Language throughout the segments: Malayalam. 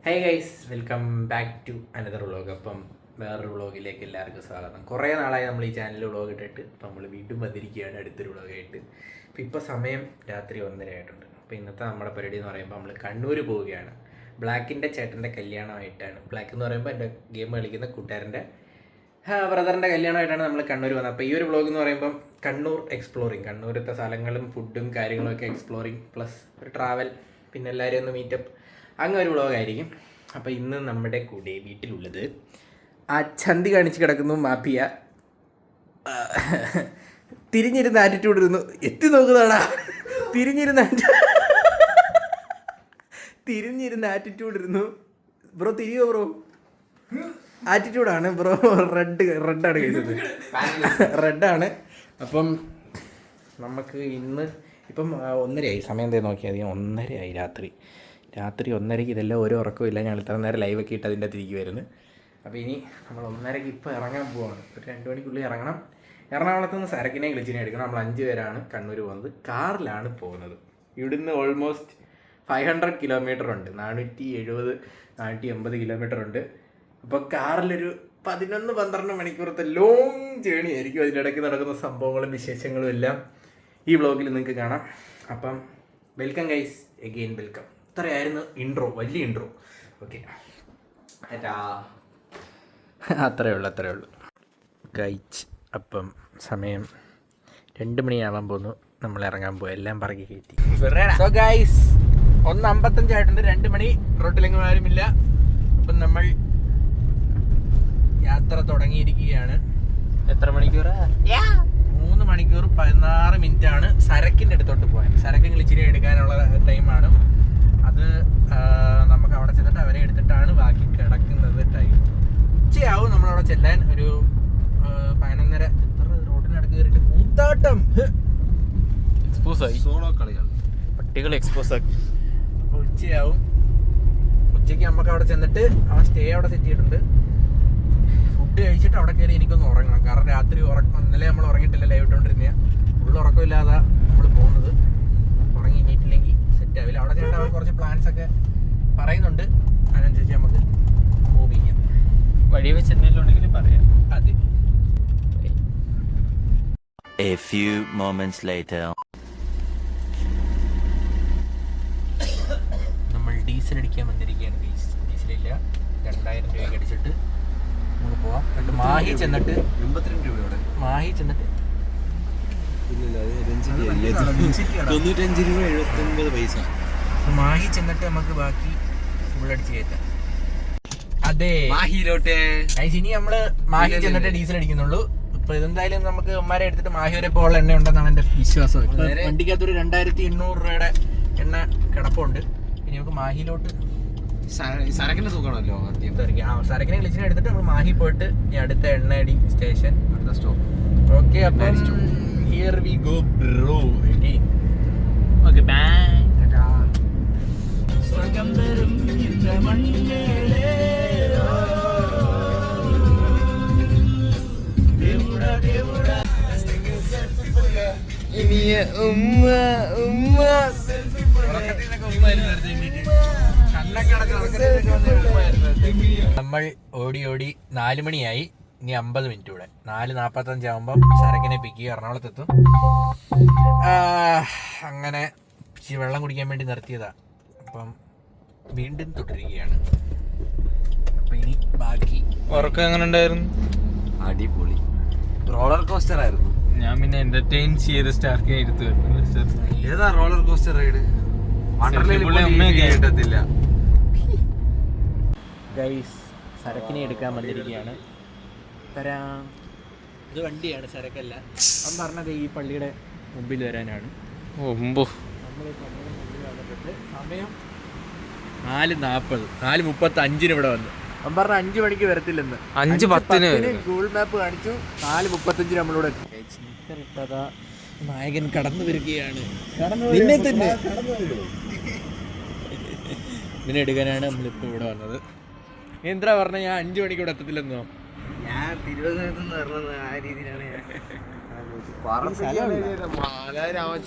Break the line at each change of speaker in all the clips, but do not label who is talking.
Hey guys, welcome back to another vlog. അപ്പം വേറൊരു വ്ളോഗിലേക്ക് എല്ലാവർക്കും സ്വാഗതം. കുറേ നാളായി നമ്മൾ ഈ ചാനലിൽ വ്ളോഗ് ഇട്ടിട്ട് അപ്പം നമ്മൾ വീണ്ടും വന്നിരിക്കുകയാണ് അടുത്തൊരു വ്ളോഗായിട്ട്. അപ്പോൾ ഇപ്പോൾ സമയം രാത്രി 1:30 ആയിട്ടുണ്ട്. അപ്പോൾ ഇന്നത്തെ നമ്മുടെ പരിപാടി എന്ന് പറയുമ്പോൾ നമ്മൾ കണ്ണൂർ പോവുകയാണ്. ബ്ലാക്കിൻ്റെ ചേട്ടൻ്റെ കല്യാണമായിട്ടാണ്. ബ്ലാക്ക് എന്ന് പറയുമ്പോൾ എൻ്റെ ഗെയിം കളിക്കുന്ന കൂട്ടുകാരൻ്റെ ബ്രദറിൻ്റെ കല്യാണമായിട്ടാണ് നമ്മൾ കണ്ണൂർ വന്നത്. അപ്പോൾ ഈ ഒരു വ്ളോഗ് എന്ന് പറയുമ്പം കണ്ണൂർ എക്സ്പ്ലോറിങ്, കണ്ണൂരത്തെ സ്ഥലങ്ങളും ഫുഡും കാര്യങ്ങളൊക്കെ എക്സ്പ്ലോറിങ് പ്ലസ് ഒരു ട്രാവൽ, പിന്നെ എല്ലാവരെയും ഒന്ന് മീറ്റപ്പ്, അങ്ങനെ ഒരു വ്ളോഗായിരിക്കും. അപ്പോൾ ഇന്ന് നമ്മുടെ കൂടെ വീട്ടിലുള്ളത് ആ ചന്തി കാണിച്ച് കിടക്കുന്നു മാഫിയ. തിരിഞ്ഞിരുന്ന ആറ്റിറ്റ്യൂഡ് ഇരുന്നു, എത്തി നോക്കുന്നതാടാ. തിരിഞ്ഞിരുന്ന ആറ്റിറ്റ്യൂഡ് ഇരുന്നു. ബ്രോ തിരിയോ ബ്രോ, ആറ്റിറ്റ്യൂഡാണ് ബ്രോ. റെഡാണ് കഴിച്ചത്, റെഡാണ്. അപ്പം നമുക്ക് ഇന്ന് ഇപ്പം 1:30 സമയം എന്താ നോക്കിയാൽ 1:30 രാത്രി 1:30 ഇതെല്ലാം ഓരോ ഉറക്കവും ഇല്ല. ഞങ്ങൾ ഇത്ര നേരം ലൈവൊക്കെ ഇട്ട് അതിൻ്റെ തിരികെ വരുന്നത്. അപ്പോൾ ഇനി നമ്മൾ 1:30 ഇപ്പോൾ ഇറങ്ങാൻ പോവാണ്. ഒരു 2 മണിക്കുള്ളിൽ ഇറങ്ങണം. എറണാകുളത്ത് നിന്ന് സരക്കിനെ ഗ്ലിച്ചിനെ എടുക്കണം. നമ്മൾ 5 പേരാണ് കണ്ണൂർ പോകുന്നത്. കാറിലാണ് പോകുന്നത്. ഇവിടുന്ന് ഓൾമോസ്റ്റ് 500 കിലോമീറ്റർ ഉണ്ട്, 480 കിലോമീറ്റർ ഉണ്ട്. അപ്പോൾ കാറിലൊരു 11-12 മണിക്കൂറത്തെ ലോങ് ജേണി ആയിരിക്കും. അതിൻ്റെ ഇടയ്ക്ക് നടക്കുന്ന സംഭവങ്ങളും വിശേഷങ്ങളും എല്ലാം ഈ വ്ളോഗിൽ നിങ്ങൾക്ക് കാണാം. അപ്പം വെൽക്കം ഗൈസ്, എഗെയിൻ വെൽക്കം. ഇത്രയായിരുന്നു ഇൻട്രോ, വലിയ ഇൻട്രോ. ഓക്കെ, അത്രയേ ഉള്ളൂ കഴിച്ച്. അപ്പം സമയം 2 മണിയാവാൻ പോന്നു. നമ്മൾ ഇറങ്ങാൻ പോകും, എല്ലാം പറക്കി കയറ്റി. സോ ഗൈസ്, 1:55 ആയിട്ടുണ്ട്. 2 മണി, റോട്ടിലെങ്ങും ആരുമില്ല. അപ്പം നമ്മൾ യാത്ര തുടങ്ങിയിരിക്കുകയാണ്. എത്ര മണിക്കൂർ? 3 മണിക്കൂർ 16 മിനിറ്റാണ് സരക്കിൻ്റെ അടുത്തോട്ട് പോകാൻ. സരക്ക് ഇച്ചിരി എടുക്കാനുള്ള ടൈമാണ് അത്. നമുക്ക് അവിടെ ചെന്നിട്ട് അവരെ എടുത്തിട്ടാണ് ബാക്കി കിടക്കുന്നത് ടൈം. ഉച്ചയാവും നമ്മളവിടെ ചെല്ലാൻ. ഒരു 11:30. റോഡിനടുക്ക് കയറിയിട്ട് കൂത്താട്ടം എക്സ്പോസായി, സോളോ കളികൾ, പട്ടികൾ എക്സ്പോസാക്കി. അപ്പോൾ ഉച്ചയാവും. ഉച്ചയ്ക്ക് നമുക്ക് അവിടെ ചെന്നിട്ട് അവൻ സ്റ്റേ അവിടെ സെറ്റ് ചെയ്തിട്ടുണ്ട്. ഫുഡ് കഴിച്ചിട്ട് അവിടെ കയറി എനിക്കൊന്ന് ഉറങ്ങണം. കാരണം രാത്രി ഇന്നലെ നമ്മൾ ഉറങ്ങിയിട്ടില്ല, ലൈവ് ഇട്ടുകൊണ്ടിരുന്ന ഫുൾ ഉറക്കമില്ലാതെ നമ്മൾ പോകുന്നത്. ഉറങ്ങി എണീറ്റില്ലെങ്കിൽ സെറ്റ് ആവില്ല. അവിടെ ചെന്നിട്ട് അവർ കുറച്ച് പ്ലാൻസ് ഒക്കെ പറയുന്നുണ്ട്, അതിനനുസരിച്ച് നമുക്ക് മൂവ് ചെയ്യാം. വഴി വെച്ച് എന്തെങ്കിലും ഉണ്ടെങ്കിൽ പറയാം. അതെ.
A few moments later.
നമ്മൾ ഡീസൽ അടിക്കാൻ വന്നിരിക്കുകയാണ്. ഡീസലില്ല, 2000 രൂപയ്ക്ക് അടിച്ചിട്ട് നമുക്ക് പോവാം. എന്നിട്ട് മാഹി ചെന്നിട്ട് 82 രൂപയോടെ മാഹി ചെന്നിട്ട്
95 രൂപ 79 പൈസ
മാഹി ചെന്നിട്ട് നമുക്ക് ബാക്കി ഫുൾ അടിച്ച് കയറ്റാം. അതെ,
മാഹിയിലോട്ടെ.
ഇനി നമ്മള് മാഹി ചെന്നിട്ട് ഡീസൽ അടിക്കുന്നുള്ളൂ. ഇപ്പൊ ഇതെന്തായാലും നമുക്ക് ഉമ്മാരെ എടുത്തിട്ട് മാഹി വരെ പോകാനുള്ള എണ്ണ ഉണ്ടെന്നാണ് എന്റെ വിശ്വാസം. വണ്ടിക്കകത്തൊരു 2800 രൂപയുടെ എണ്ണ കിടപ്പുണ്ട്. ഇനി നമുക്ക് മാഹിയിലോട്ട്
സരക്കിന്റെ തൂക്കണമല്ലോ ആദ്യം.
സരക്കിനെ ഗ്ലിച്ചിനെ എടുത്തിട്ട് നമ്മൾ മാഹി പോയിട്ട് ഇനി അടുത്ത എണ്ണയടി സ്റ്റേഷൻ, അടുത്ത സ്റ്റോപ്പ്. ഓക്കെ, അപ്പം here we go bro. Okay, bye. നമ്മൾ ഓടി 4 മണിയായി. ഇനി 50 മിനിറ്റ് കൂടെ. 4:45 ആകുമ്പം സരക്കിനെ പിക്ക് എറണാകുളത്തെത്തും. അങ്ങനെ വെള്ളം കുടിക്കാൻ വേണ്ടി നിർത്തിയതാ. അപ്പം വീണ്ടും തുടരുകയാണ്. അപ്പം ഇനി ബാക്കി.
ഉറക്കം എങ്ങനെ ഉണ്ടായിരുന്നു?
അടിപൊളി റോളർ കോസ്റ്റർ ആയിരുന്നു.
ഞാൻ പിന്നെ എന്റർടൈൻ ചെയ്ത് സ്റ്റാർക്ക് എടുത്തു.
ഏതാ റോളർ കോസ്റ്റർ റൈഡ്? കിട്ടത്തില്ല.
ഗൈസ്, സരക്കിനെ എടുക്കാൻ വന്നിരിക്കുകയാണ്. തരാം. ഇത് വണ്ടിയാണ്, സരക്കല്ല. അവൻ പറഞ്ഞത് ഈ പള്ളിയുടെ മുമ്പിൽ വരാനാണ്. നമ്മൾ ഈ പള്ളിയുടെ മുമ്പിൽ വന്നിട്ടുണ്ട്. സമയം 4:40, 4:35 ഇവിടെ വന്നു. അവൻ പറഞ്ഞ 5 മണിക്ക് വരത്തില്ലെന്ന്. 5:10 ഗൂഗിൾ മാപ്പ് കാണിച്ചു. 4:35 നമ്മളോട് ഇട്ടതാ. നായകൻ കടന്നു വരികയാണ്. നിന്നെ തന്നെ ഇതിനെ എടുക്കാനാണ് നമ്മളിപ്പോൾ ഇവിടെ വന്നത്. എന്താ പറഞ്ഞ ഞാൻ 5 മണിക്ക് ഇവിടെ എത്തത്തില്ലെന്നോ?
ഞാൻ തിരുവനന്തപുരത്ത് നിന്ന് പറഞ്ഞത് ആ രീതിയിലാണ്.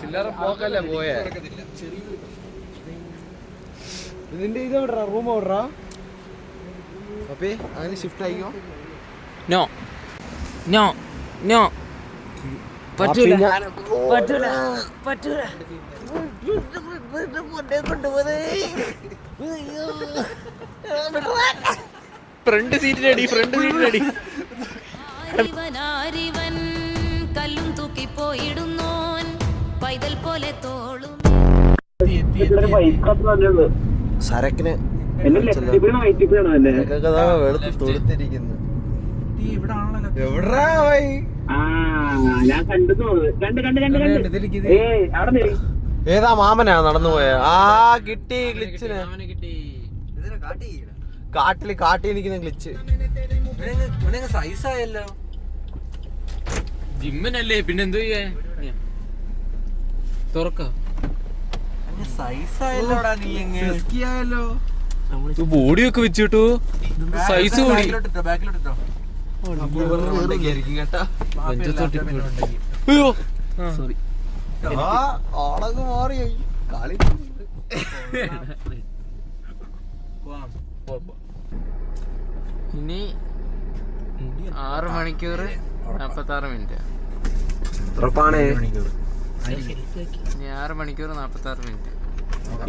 ചില്ലറ പോക്കല്ലേ പോയേ.
ഇതിന്റെ ഇത് എവിടാ? റൂം എവിടാ?
അപ്പേ അങ്ങനെ ഷിഫ്റ്റ് ആയിക്കോ.
നോ നോ നോ പറ്റൂല പറ്റൂല പറ്റൂല. Front സീറ്റിലടി front സീറ്റിലടി.
ആരിവൻ കല്ലും തൂക്കി പോയിടുന്നോൻ പൈതൽ പോലെ തോളും.
സരക്കിന് വെളുത്ത് തൊടുത്തിരിക്കുന്നു. എവിടാ പോയി? ഏതാ മാമനാ നടന്നു പോയ? ആ കിട്ടി ഗ്ലിച്ചിന്. കാട്ടിൽ നിൽക്കുന്ന ഗ്ലിച്ച്.
സൈസായല്ലോ.
ജിമ്മിനല്ലേ പിന്നെന്തോ ചെയ്യാ തുറക്ക
സൈസായല്ലോടാ നീ
ആയല്ലോ.
ബോഡിയൊക്കെ വെച്ചിട്ടു സൈസ് കൂടി.
ബാക്കിലോട്ടോ.
അയ്യോ
സോറി. ആളൊക്കെ മാറി കളി.
ഇനി 6 മണിക്കൂർ 46 മിനിറ്റ്.
ഉറപ്പാണേ.
ഇനി 6 മണിക്കൂർ 46 മിനിറ്റ്.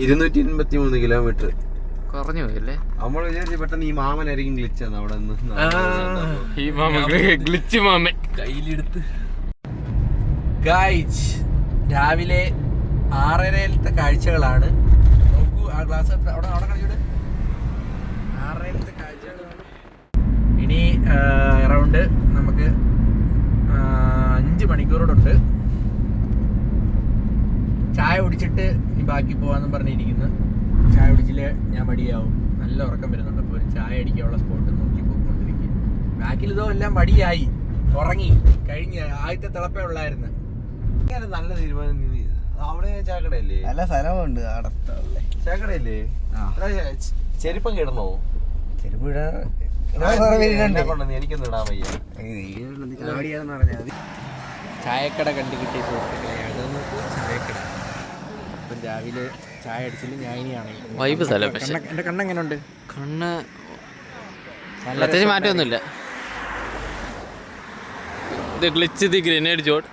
283 കിലോമീറ്റർ
കുറഞ്ഞു പോയല്ലേ?
നമ്മൾ വിചാരിച്ചു പെട്ടെന്ന് ഈ മാമനായിരിക്കും ഗ്ലിച്ചാണ് അവിടെ നിന്ന്.
ഈ മാമൻ ഗ്ലിച്ച് മാമൻ കയ്യിലെടുത്ത്.
ഗായ്സ്, രാവിലെ 6:30 കാഴ്ചകളാണ്. നോക്കൂ ആ ഗ്ലാസ് അവിടെ കളിച്ചോട്. 6:30 കാഴ്ചകളാണ്. ഇനി അറൗണ്ട് നമുക്ക് 5 മണിക്കൂറോടുണ്ട്. ചായ കുടിച്ചിട്ട് ഇനി ബാക്കി പോവാന്നും പറഞ്ഞിരിക്കുന്നു. ചായ കുടിച്ചില്ല ഞാൻ മടിയാവും. നല്ല ഉറക്കം വരുന്നുണ്ട്. അപ്പോൾ ഒരു ചായ അടിക്കാനുള്ള സ്പോട്ട് നോക്കി പോയിക്കൊണ്ടിരിക്കും. ബാക്കിൽ ഇതോ എല്ലാം മടിയായി ഉറങ്ങി കഴിഞ്ഞ്. ആദ്യത്തെ തിളപ്പേ ഉള്ളായിരുന്നു.
നല്ല തീരുമാനം. അവിടെ ചാക്കടയല്ലേ?
നല്ല സ്ഥലമുണ്ട്
ചാക്കടയല്ലേ? ചെരുപ്പം കിടന്നോ?
ചെരുപ്പ്
എനിക്കൊന്നും ഇടാൻ വയ്യ.
ചായക്കട കണ്ടു കിട്ടിയ സുഹൃത്തുക്കളെ, അതൊന്ന് ചായക്കട.
അപ്പം രാവിലെ ചായ അടിച്ചില്ല ഞാൻ ഇനിയാണ്
വൈബ് സ്ഥലം. പക്ഷെ
എൻ്റെ കണ്ണെങ്ങനെയുണ്ട്?
കണ്ണ് പ്രത്യേകിച്ച് മാറ്റമൊന്നുമില്ല. ഇത് ഗ്ലിച്ച് ദി ഗ്രനേഡ് ജോഡ്.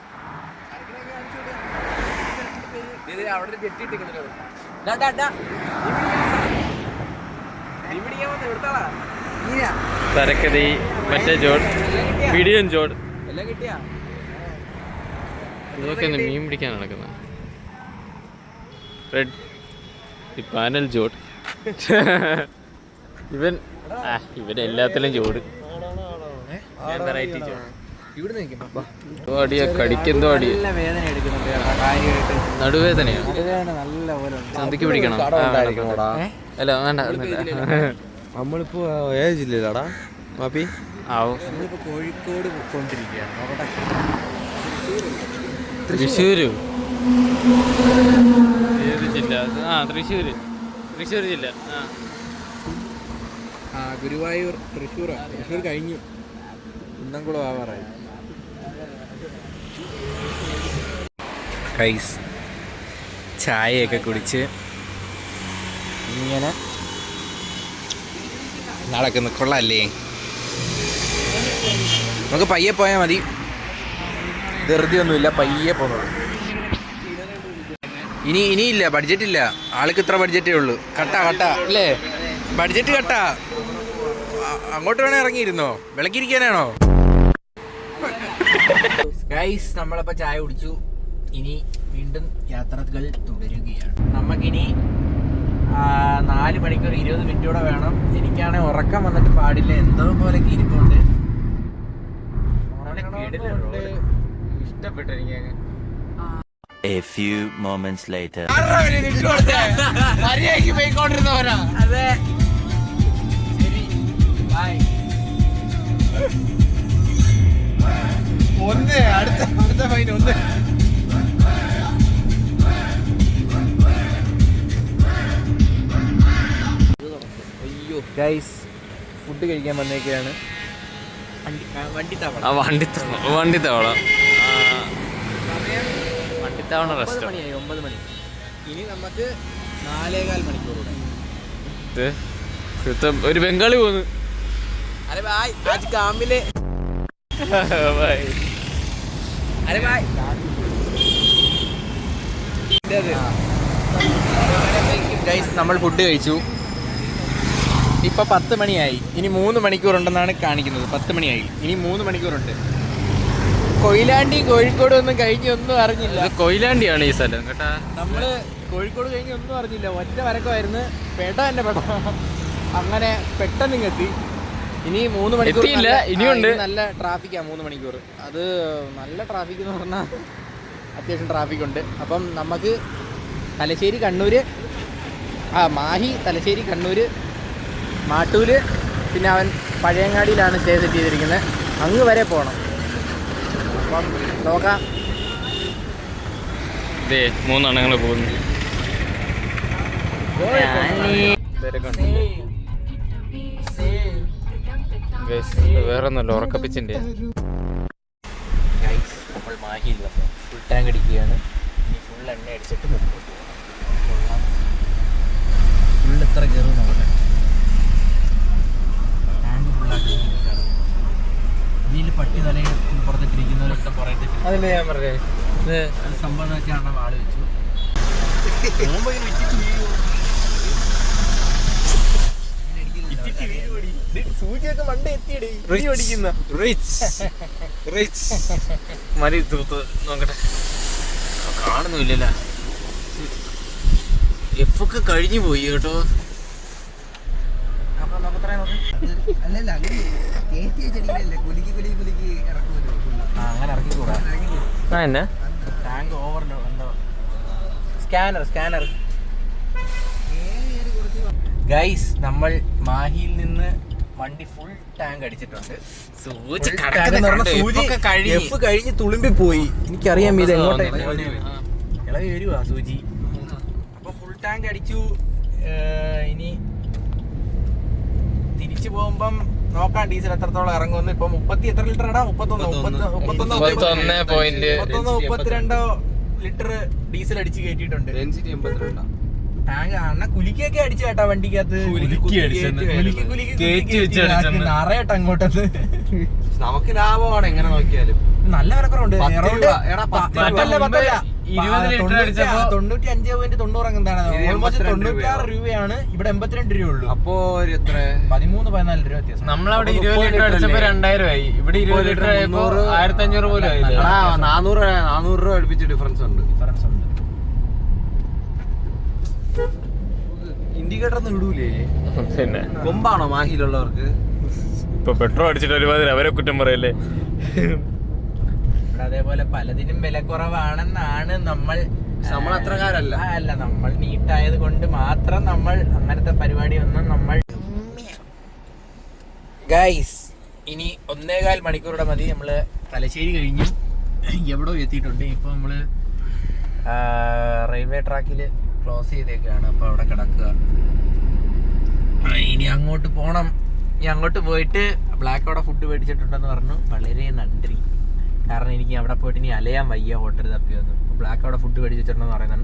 അവിടെ ജെട്ടിട്ട്
സരക്കതി മറ്റേ ജോഡ് പിടിയൻ ജോഡ്.
എല്ലാം കിട്ടിയാ?
ഇതൊക്കെ മീൻ പിടിക്കാൻ നടക്കുന്നത്. റെഡ് ദി പാനൽ ജോഡ്. ഇവൻ എല്ലാത്തിലും ജോഡ്. വെറൈറ്റി ജോഡ്. അടിയാ കടിക്കെന്തോ അടി.
നല്ല വേദന എടുക്കുന്നുണ്ട് കാര്യമായിട്ട്.
നടുവേദനയാണ്.
നല്ല പോലെ
ചന്തിക്ക് പിടിക്കണം. അല്ല വേണ്ട.
നമ്മളിപ്പോ ഏത് ജില്ലയിലാടാ മാപ്പി?
ആവും.
നമ്മളിപ്പോ കോഴിക്കോട് പോയിക്കൊണ്ടിരിക്കുകയാണ്. അവിടെ
തൃശ്ശൂര്. ഏത് ജില്ല? തൃശ്ശൂര് ജില്ല.
ഗുരുവായൂർ. തൃശ്ശൂർ കഴിഞ്ഞു. കുന്നംകുളം ആവാറായി. കൈസ് ചായയൊക്കെ കുടിച്ച് ഇങ്ങനെ നടക്കുന്നു. കൊള്ളാല്ലേ? നമുക്ക് പയ്യെ പോയാൽ മതി. ധൃതിയൊന്നുമില്ല, പയ്യെ പോകുന്നത്. ഇനിയില്ല, ബഡ്ജറ്റ് ഇല്ല. ആൾക്ക് ഇത്ര ബഡ്ജറ്റേ ഉള്ളൂ. കട്ട അല്ലേ? ബഡ്ജറ്റ് കട്ടാ. അങ്ങോട്ട് വേണേ ഇറങ്ങിയിരുന്നോ? വിളക്കിരിക്കാനാണോ? ഗൈസ്, നമ്മളപ്പോൾ ചായ കുടിച്ചു. ഇനി വീണ്ടും യാത്രകൾ തുടരുകയാണ്. നമുക്കിനി 4 മണിക്കൂർ 20 മിനിറ്റൂടെ വേണം. എനിക്കാണെങ്കിൽ ഉറക്കം വന്നിട്ട് പാടില്ല. എന്തോ പോലെ ഇരിപ്പുണ്ട്.
ഇഷ്ടപ്പെട്ടു എനിക്ക്.
A few moments later.
പോയിക്കൊണ്ടിരുന്നവരാ.
അതെ, ശരി, ബൈ.
അടുത്ത ഫൈൻ 1.
അയ്യോ ഗൈസ്, ഫുഡ് കഴിക്കാൻ വന്നേക്കാണ്. വണ്ടിത്താവളം.
വണ്ടിത്താവണ റെസ്റ്റോ.
9 മണി. ഇനി നമുക്ക് 4.25 മണിക്കൂർ.
ഒരു ബംഗാളി പോന്നു. अरे भाई आज काम मिले अरे भाई ഗൈസ് നമ്മൾ ഫുഡ് കഴിച്ചു. ഇപ്പൊ 10 മണിയായി. ഇനി 3 മണിക്കൂറുണ്ടെന്നാണ് കാണിക്കുന്നത്. 10 മണിയായി, ഇനി 3 മണിക്കൂറുണ്ട്. കൊയിലാണ്ടി കോഴിക്കോട് ഒന്നും കഴിഞ്ഞൊന്നും അറിഞ്ഞില്ല.
കൊയിലാണ്ടിയാണ് ഈ സ്ഥലം കേട്ടാ.
നമ്മള് കോഴിക്കോട് കഴിഞ്ഞ് ഒന്നും അറിഞ്ഞില്ല. ഒറ്റ വരക്കമായിരുന്നു. പെട തന്നെ പെട. അങ്ങനെ പെട്ടെന്ന് എത്തി. ഇനി 3 മണിക്കൂർ
ഇനിയുണ്ട്.
നല്ല ട്രാഫിക്കാണ് 3 മണിക്കൂർ. അത് നല്ല ട്രാഫിക് എന്ന് പറഞ്ഞാൽ അത്യാവശ്യം ട്രാഫിക്കുണ്ട്. അപ്പം നമുക്ക് തലശ്ശേരി കണ്ണൂർ, മാഹി, തലശ്ശേരി, കണ്ണൂർ, മാട്ടൂര്, പിന്നെ അവൻ പഴയങ്ങാടിയിലാണ് സ്റ്റേ സെറ്റ് ചെയ്തിരിക്കുന്നത്. അങ്ങ് വരെ പോകണം. അപ്പം നോക്കാം.
3 അണ്ണങ്ങൾ പോകുന്നു. വേറെ ഒന്നല്ല, ഉറക്കപ്പിച്ചിന്റെ.
നമ്മൾ മാഹിയിൽ വന്നു. ഫുൾ ടാങ്ക് അടിക്കുകയാണ്. ഇനി ഫുൾ എണ്ണ അടിച്ചിട്ട് മുമ്പോട്ട് കൊള്ളാം. ഫുൾ എത്ര കയറും നോക്കട്ടെ. ടാങ്ക് ഫുള്ളാക്കി ഇതിൽ പട്ടി തലയിൽ പുറത്തിട്ടിരിക്കുന്നവരൊക്കെ പുറത്തിട്ട്.
അതല്ലേ ഞാൻ പറഞ്ഞേ,
അത് സംഭവം എന്ന് വെച്ചാൽ ആള് വെച്ചു. സൂചിയൊക്കെ മണ്ട എത്തിയടി പഠിക്കുന്ന
മരി തൂത്ത് നോക്കട്ടെ. കാണുന്നില്ലല്ലോ. എഫൊക്കെ കഴിഞ്ഞു പോയി കേട്ടോ.
അങ്ങനെ ഇറക്കിക്കൂടാ.
എന്നാ
ടാങ്ക് ഓവർ എന്തോ സ്കാനർ. ഗൈസ് നമ്മൾ മാഹിയിൽ നിന്ന് വണ്ടി ഫുൾ ടാങ്ക് അടിച്ചിട്ടുണ്ട്. എഫ് കഴിഞ്ഞ് തുളുമ്പി പോയി. എനിക്കറിയാം ഇത് എങ്ങോട്ടേ ഇളവി വരുവാ സൂചി. അപ്പൊ ഫുൾ ടാങ്ക് അടിച്ചു. ഇനി തിരിച്ചു പോകുമ്പം നോക്കാം ഡീസൽ എത്രത്തോളം ഇറങ്ങുമെന്ന്. ഇപ്പൊ 30 എത്ര ലിറ്റർ ഇടാ? 32 ലിറ്റർ ഡീസൽ അടിച്ച് കയറ്റിയിട്ടുണ്ട്. ടാങ്ക് അണ്ണ കുലിക്കൊക്കെ അടിച്ചു കേട്ടാ വണ്ടിക്കകത്ത്. നിറയട്ടെ അങ്ങോട്ടത്.
നമുക്ക് ലാഭമാണ് എങ്ങനെ നോക്കിയാലും.
നല്ല വിലക്കുറവുണ്ട്. 95.90 എന്താണ്, ഓൾമോസ്റ്റ് 96 രൂപയാണ്. ഇവിടെ 82 രൂപ ഉള്ളൂ.
അപ്പോ എത്ര?
13-14 രൂപ വ്യത്യാസം.
നമ്മളവിടെ 20 ലിറ്റർ അടിച്ചപ്പോ 2000 ആയി. ഇവിടെ 20 ലിറ്റർ ആയപ്പോ 1500 പോലും ആയില്ല. 400 രൂപ അടുപ്പിച്ച് ഡിഫറൻസ് ഉണ്ട്.
ഇൻഡിക്കേറ്റർ ഒന്നും ഇടൂലേ?
പിന്നെ
കൊമ്പാണോ മാഹിയിലുള്ളവർക്ക്?
ഇപ്പൊ പെട്രോൾ അടിച്ചിട്ട് ഒരുമാതിരി അവരെ കുറ്റം പറയല്ലേ.
അതേപോലെ പലതിനും വില കുറവാണെന്നാണ് നമ്മൾ
അത്രക്കാരല്ല.
അല്ല, നമ്മൾ നീട്ടായത് കൊണ്ട് മാത്രം നമ്മൾ അങ്ങനത്തെ പരിപാടി ഒന്നും നമ്മൾ. ഗൈസ് ഇനി 1.25 മണിക്കൂറുടെ മതി. നമ്മള് തലശ്ശേരി കഴിഞ്ഞു എവിടോ എത്തിയിട്ടുണ്ട്. ഇപ്പൊ നമ്മള് റെയിൽവേ ട്രാക്കില് ക്ലോസ് ചെയ്തേക്കാണ്. അപ്പൊ അവിടെ കിടക്കുക. ഇനി അങ്ങോട്ട് പോണം. ഇനി അങ്ങോട്ട് പോയിട്ട് ബ്ലാക്ക് അവിടെ ഫുഡ് മേടിച്ചിട്ടുണ്ടെന്ന് പറഞ്ഞു. വളരെ നന്ദി. കാരണം എനിക്ക് അവിടെ പോയിട്ട് ഇനി അലയാൻ വയ്യ. ഹോട്ടൽ തപ്പി വന്നു. ബ്ലാക്ക് അവിടെ ഫുഡ് മേടിച്ച് വെച്ചിട്ടുണ്ടെന്ന് പറയുന്നത്.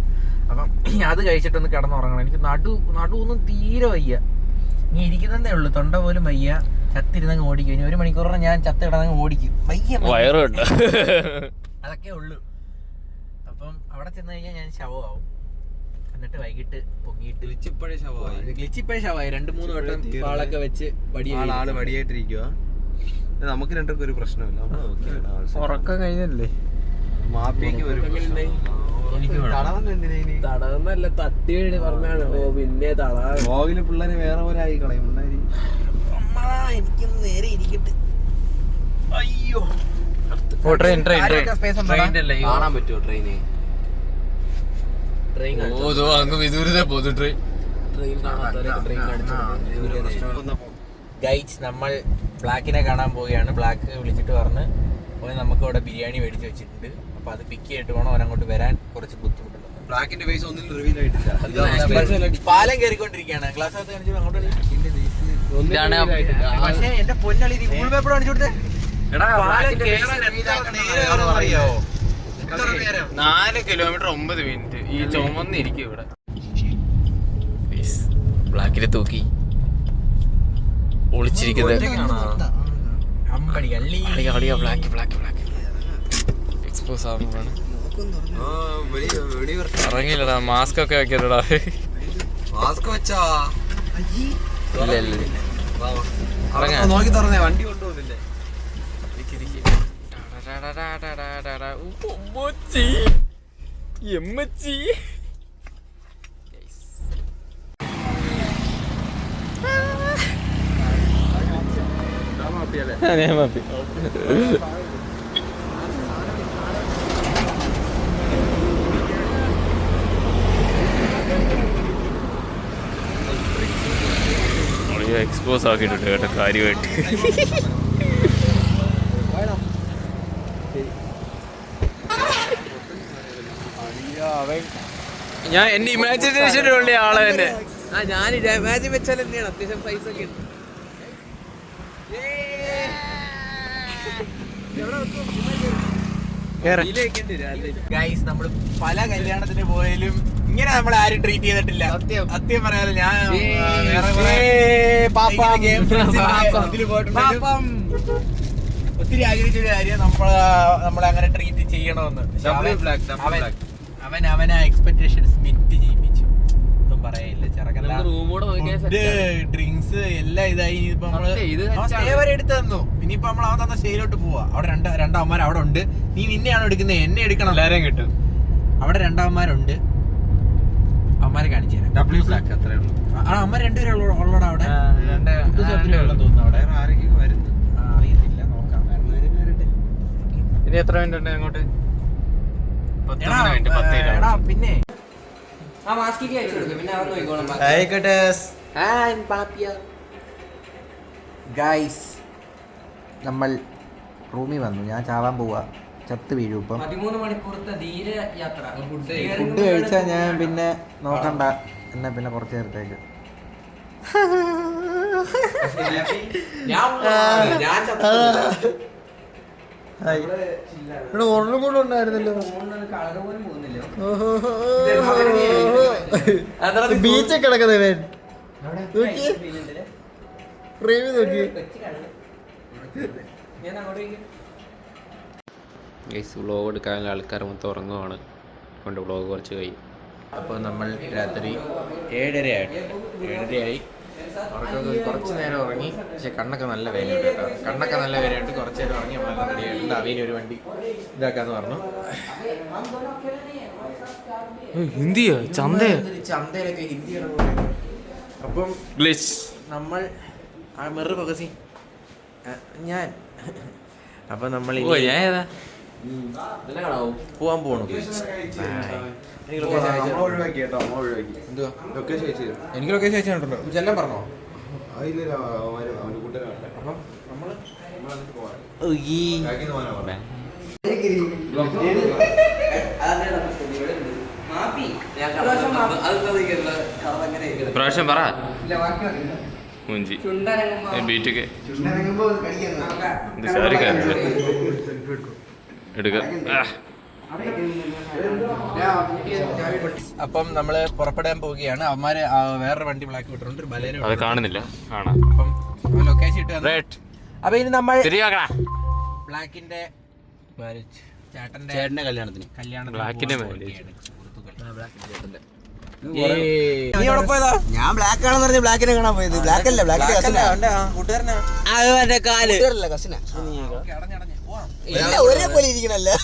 അപ്പം അത് കഴിച്ചിട്ടൊന്ന് കിടന്നുറങ്ങണം. എനിക്ക് നടുവൊന്നും തീരെ വയ്യ. ഇനി ഇരിക്കുന്നതേ ഉള്ളൂ. തൊണ്ട പോലും വയ്യ. ചത്തിരുന്നങ്ങ് ഓടിക്കും. ഇനി 1 മണിക്കൂറിന് ഞാൻ ചത്ത് കിടന്നങ്ങ് ഓടിക്കും. വയ്യ, അതൊക്കെ ഉള്ളു. അപ്പം അവിടെ ചെന്ന് കഴിഞ്ഞാൽ ഞാൻ ശവമാവും. എന്നിട്ട് വൈകിട്ട് പൊങ്ങിയിട്ട് ഗ്ലിച്ചിപ്പഴ ശവമായി 2-3 വട്ടം ആളൊക്കെ വെച്ച്
വടിയായിട്ടിരിക്കുക. നമുക്ക് രണ്ടൊക്കെ ഒരു പ്രശ്നമില്ല.
ഉറക്കം കഴിഞ്ഞല്ലേ?
മാപ്പിക്ക്
തടവെന്നല്ല, തട്ടി വേണ്ടി പറഞ്ഞാണ്. ഓ പിന്നെ
വ്ലോഗില് പിള്ളേര് വേറെ പോലെ ആയി കളയും.
എനിക്കൊന്ന് നേരെ ഇരിക്കട്ടെ. അയ്യോ,
കാണാൻ പറ്റുമോ ട്രെയിന്?
ഗൈസ് നമ്മൾ ബ്ലാക്കിനെ കാണാൻ പോവുകയാണ്. ബ്ലാക്ക് വിളിച്ചിട്ട് പറഞ്ഞ് പോയി നമുക്ക് അവിടെ ബിരിയാണി മേടിച്ച് വെച്ചിട്ടുണ്ട്. അപ്പൊ അത് പിക്ക് ചെയ്തിട്ട് വേണം അവൻ അങ്ങോട്ട് വരാൻ. കുറച്ച് ബുദ്ധിമുട്ടുണ്ട്.
ബ്ലാക്കിന്റെ ഫേസ് ഒന്നും റിവീൽ ആയിട്ടില്ല.
പാലം കയറിക്കൊണ്ടിരിക്കുകയാണ്. ഗ്ലാസ് അകത്ത് കാണിച്ചു അങ്ങോട്ട്. പക്ഷേ എന്റെ പൊന്നളി ഗൂഗിൾ പേപ്പർ കാണിച്ചു കൊടുത്തേ.
4 കിലോമീറ്റർ 9 മിനിറ്റ്. ഈ ചുമന്നിരിക്കും ഇവിടെ. ബ്ലാക്കിനെ തൂക്കി ഒളിച്ചിരിക്കുന്നത്.
അമ്പടി കള്ളി
എക്സ്പോസ് ആവുമ്പോഴാണ് ഇറങ്ങിയില്ലടാ. മാസ്ക് ഒക്കെ വെക്കലടാ. ഇല്ല ഇല്ല
നോക്കി തുറന്നേ, വണ്ടി കൊണ്ടുപോകുന്നില്ലേ?
എക്സ്പോസ് ആക്കിയിട്ടുണ്ട് കേട്ടോ കാര്യമായിട്ട്. ഞാൻ എന്റെ ഇമാജിനേഷനുള്ള ആളെ തന്നെ.
ഞാൻ ഇമാജിൻ വെച്ചാൽ തന്നെയാണ് അത്യാവശ്യം പൈസ ഒക്കെ ഉണ്ട്.
ഗൈസ്, നമ്മൾ പല കല്യാണത്തിന് പോയാലും ഇങ്ങനെ നമ്മൾ ആരും ട്രീറ്റ് ചെയ്തിട്ടില്ല. സത്യം പറയാലോ, ഞാൻ ഇതില് പോയിട്ടുണ്ടെങ്കിലും ഒത്തിരി ആഗ്രഹിച്ചൊരു കാര്യം നമ്മളെ അങ്ങനെ ട്രീറ്റ് ചെയ്യണമെന്ന്. അവൻ ആ എക്സ്പെക്ടേഷൻസ് മീറ്റ് ചെയ്യിപ്പിച്ചു. ഒന്നും പറയില്ല. ഡ്രിങ്ക്സ് എല്ലാം ഇതായി. ഇനിയിപ്പോ നമ്മള് സ്റ്റേ വരെ എടുത്ത് തന്നു. ഇനിയിപ്പോ നമ്മൾ അവൻ തന്ന സ്റ്റേയിലോട്ട് പോവാ. അവിടെ രണ്ടവന്മാർ അവിടെ ഉണ്ട്. നീ നിന്നെയാണോ എടുക്കുന്നത്? എന്നെ എടുക്കണം.
എല്ലാരെയും കിട്ടും.
അവിടെ രണ്ടവന്മാരുണ്ട്. അവന്മാരെ കാണിച്ചു തരാം.
ഡബ്ല്യു ബ്ലാക്ക് അത്രേ ഉള്ളൂ.
അമ്മ രണ്ടുപേരും ഉള്ളടാ അവിടെ. തോന്നുന്നു അവിടെ
ആരെങ്കിലും വരുന്നു
അറിയത്തില്ല. നോക്കാം.
ഇനി എത്ര മിനിറ്റ് ഉണ്ട് അങ്ങോട്ട്? 10
എടാ, പിന്നെ ഗൈസ്, നമ്മൾ റൂമിൽ വന്നു. ഞാൻ ചാവാൻ പോവാ. ചത്ത് വീഴും. ഇപ്പം
13 മണിക്കൂറത്തെ ധീര യാത്ര.
ഫുഡ് കഴിച്ചാൽ ഞാൻ പിന്നെ നോക്കണ്ട. എന്നെ പിന്നെ കുറച്ച് നേരത്തേക്ക് ഒന്നും കൂടെ ഉണ്ടായിരുന്നല്ലോ. ബീച്ചൊക്കെ കിടക്കുന്നവൻ നോക്കി
വ്ളോഗ് എടുക്കാനുള്ള ആൾക്കാർ മൊത്തം ഉറങ്ങുവാണ്. കൊണ്ട് വ്ളോഗ് കുറച്ച് കഴിയും.
അപ്പോൾ നമ്മൾ രാത്രി 7:30 ആയി. കുറച്ച് നേരം ഉറങ്ങി. പക്ഷെ കണ്ണൊക്കെ നല്ല വേദനയുണ്ട് കേട്ടോ. കണ്ണൊക്കെ നല്ല വേദനയുണ്ട്. കുറച്ച് നേരം ഉറങ്ങി. നമ്മളെല്ലാം റെഡിയായിട്ടുണ്ട്. അവീന് ഒരു വണ്ടി ഇതാക്കാന്ന് പറഞ്ഞു.
ഹിന്ദിയോ?
ചന്തയിലൊക്കെ ഹിന്ദിയാണ് പറയുന്നത്. അപ്പം നമ്മൾ ആ മെറു പകസി ഞാൻ അപ്പം നമ്മൾ പോവാൻ പോണു. എനിക്ക് ലൊക്കേഷൻ അയച്ചിട്ടുണ്ടല്ലോ. ചെല്ലാൻ പറഞ്ഞോ? അപ്പം നമ്മള്
പ്രാവശ്യം പറ മുഞ്ചി ബീറ്റൊക്കെ എടുക്കാം.
അപ്പം നമ്മള് പുറപ്പെടാൻ പോവുകയാണ്. അവന്മാര് വേറൊരു വണ്ടി ബ്ലാക്ക് വിട്ടിട്ടുണ്ട്. ബലേനോ
അത് കാണുന്നില്ല. കാണാം.
അപ്പം ലൊക്കേഷൻ ഇട്ട്. അപ്പൊ ഇനി നമ്മൾ ബ്ലാക്കിന്റെ ചേട്ടന്റെ കല്യാണത്തിന്
ബ്ലാക്കിന്റെ
നീ എവിടെ പോയതാ?
ഞാൻ ബ്ലാക്ക് ആണെന്ന് പറഞ്ഞ ബ്ലാക്കിനെ കാണാൻ പോയത്. ബ്ലാക്ക് അല്ല, ബ്ലാക്കിന്റെ
കൂട്ടുകാരനാ.
കാല് കസിന ഒരേ പോലെ ഇരിക്കണല്ലോ.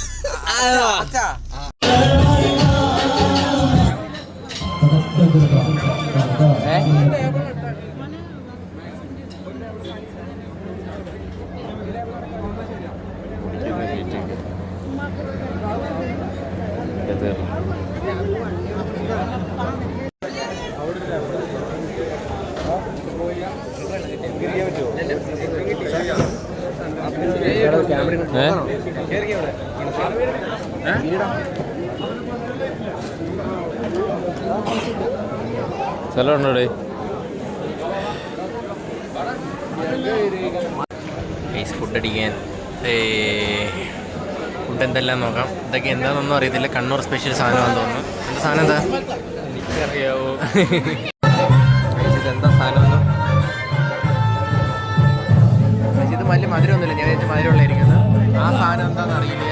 സ്ഥലം ഉണ്ടോടെ?
ഫുഡ് അടിക്കാൻ ഫുഡ് എന്തെല്ലാം നോക്കാം. ഇതൊക്കെ എന്താണെന്നൊന്നും അറിയത്തില്ല. കണ്ണൂർ സ്പെഷ്യൽ സാധനമാണെന്ന് തോന്നുന്നു. എന്താ സാധനം? എന്താ
എനിക്കറിയാവോ?
ഇതെന്താ സാധനം?
വലിയ മധുരമൊന്നുമില്ല. ഞാൻ വിചാരിച്ച മധുരമുള്ളായിരിക്കുന്നത്. ആ സാധനം എന്താണെന്ന് അറിയില്ല.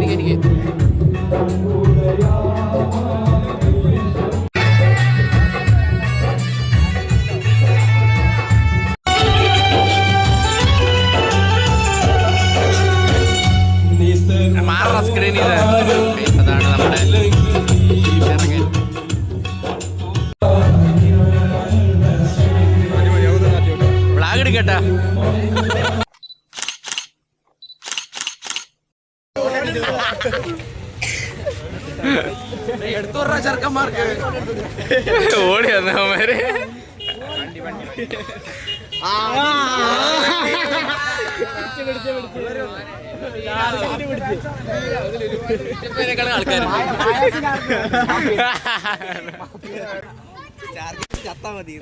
എനിക്ക് മാറ സ്ക്രീൻ ചെയ്ത് അതാണ് നമ്മുടെ വ്ളോഗ് എടുക്കട്ടാ. എടുത്തു പറഞ്ഞ ചെറുക്കന്മാർക്ക് ഓടി വന്നവന്മാര് ആൾക്കാർ
ചത്താ മതി.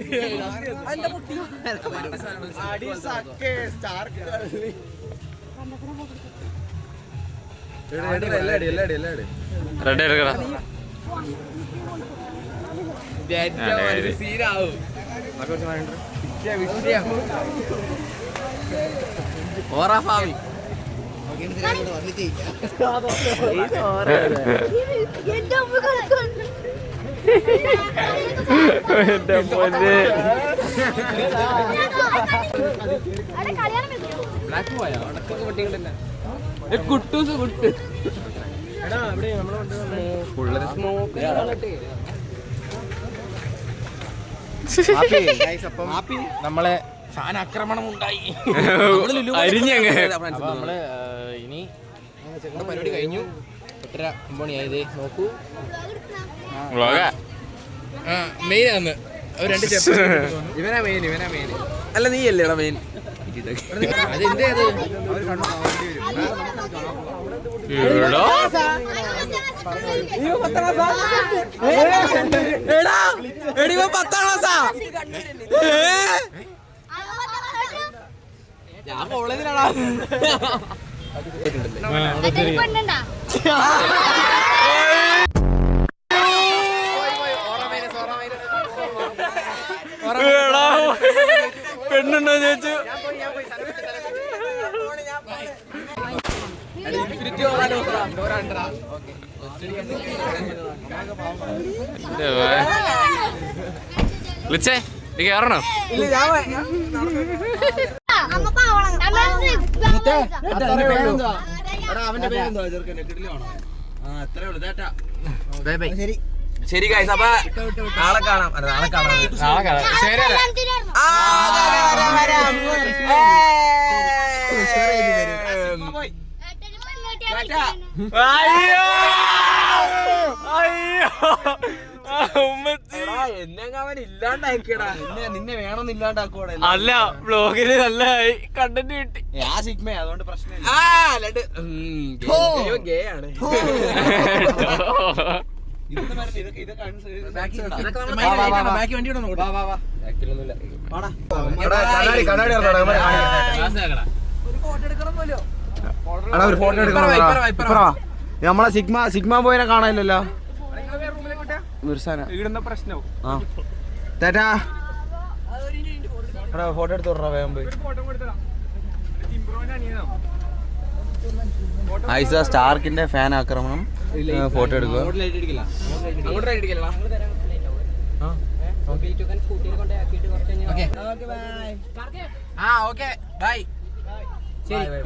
റെഡി എടുക്കടാ.
ഓറാഫാവി
എന്റെ പൊന്നേ.
കുട്ടൂസ് കുട്ട് നമ്മളെ ഫാൻ ആക്രമണം ഉണ്ടായി.
അരിഞ്ഞങ്ങ്
നമ്മള് ഇനി പരിപാടി കഴിഞ്ഞു. 8:30 ആയത് നോക്കൂ.
വ്ളോഗാ.
മെയിൻ ആണ് രണ്ട് ഇവനാ മെയിൻ അല്ല നീ അല്ലേടാ മെയിൻ. അതെന്തേത്
എടോ
ഞാൻ കോളേജിലാണോ?
പെണ്ണുണ്ടോ ചോദിച്ചു. വിളിച്ചേ നീ കയറണോ?
ശരി ഗൈസ്, അപ്പൊ നാളെ കാണാം. ശരി
അയ്യോ അയ്യോ
എന്നെ അവൻ ഇല്ലാണ്ടാക്കിയടാ. നിന്നെ വേണമെന്ന് ഇല്ലാണ്ടാക്കൂടെ?
അല്ല വ്ളോഗില് നല്ല കണ്ടന്റ് കിട്ടി.
അതുകൊണ്ട് പ്രശ്നമില്ല. ഗേ ആണ്. ബാക്കി വണ്ടി
ഒരു ഫോട്ടോ എടുക്കണം. നമ്മളെ സിഗ്മ പോയിനെ കാണാനില്ലല്ലോ. പ്രശ്നവും ഫോട്ടോ എടുത്ത് വിടറാ വേഗം പോയി. ഐസ സ്റ്റാർക്കിന്റെ ഫാൻ ആക്രമണം. ഫോട്ടോ എടുക്കുക.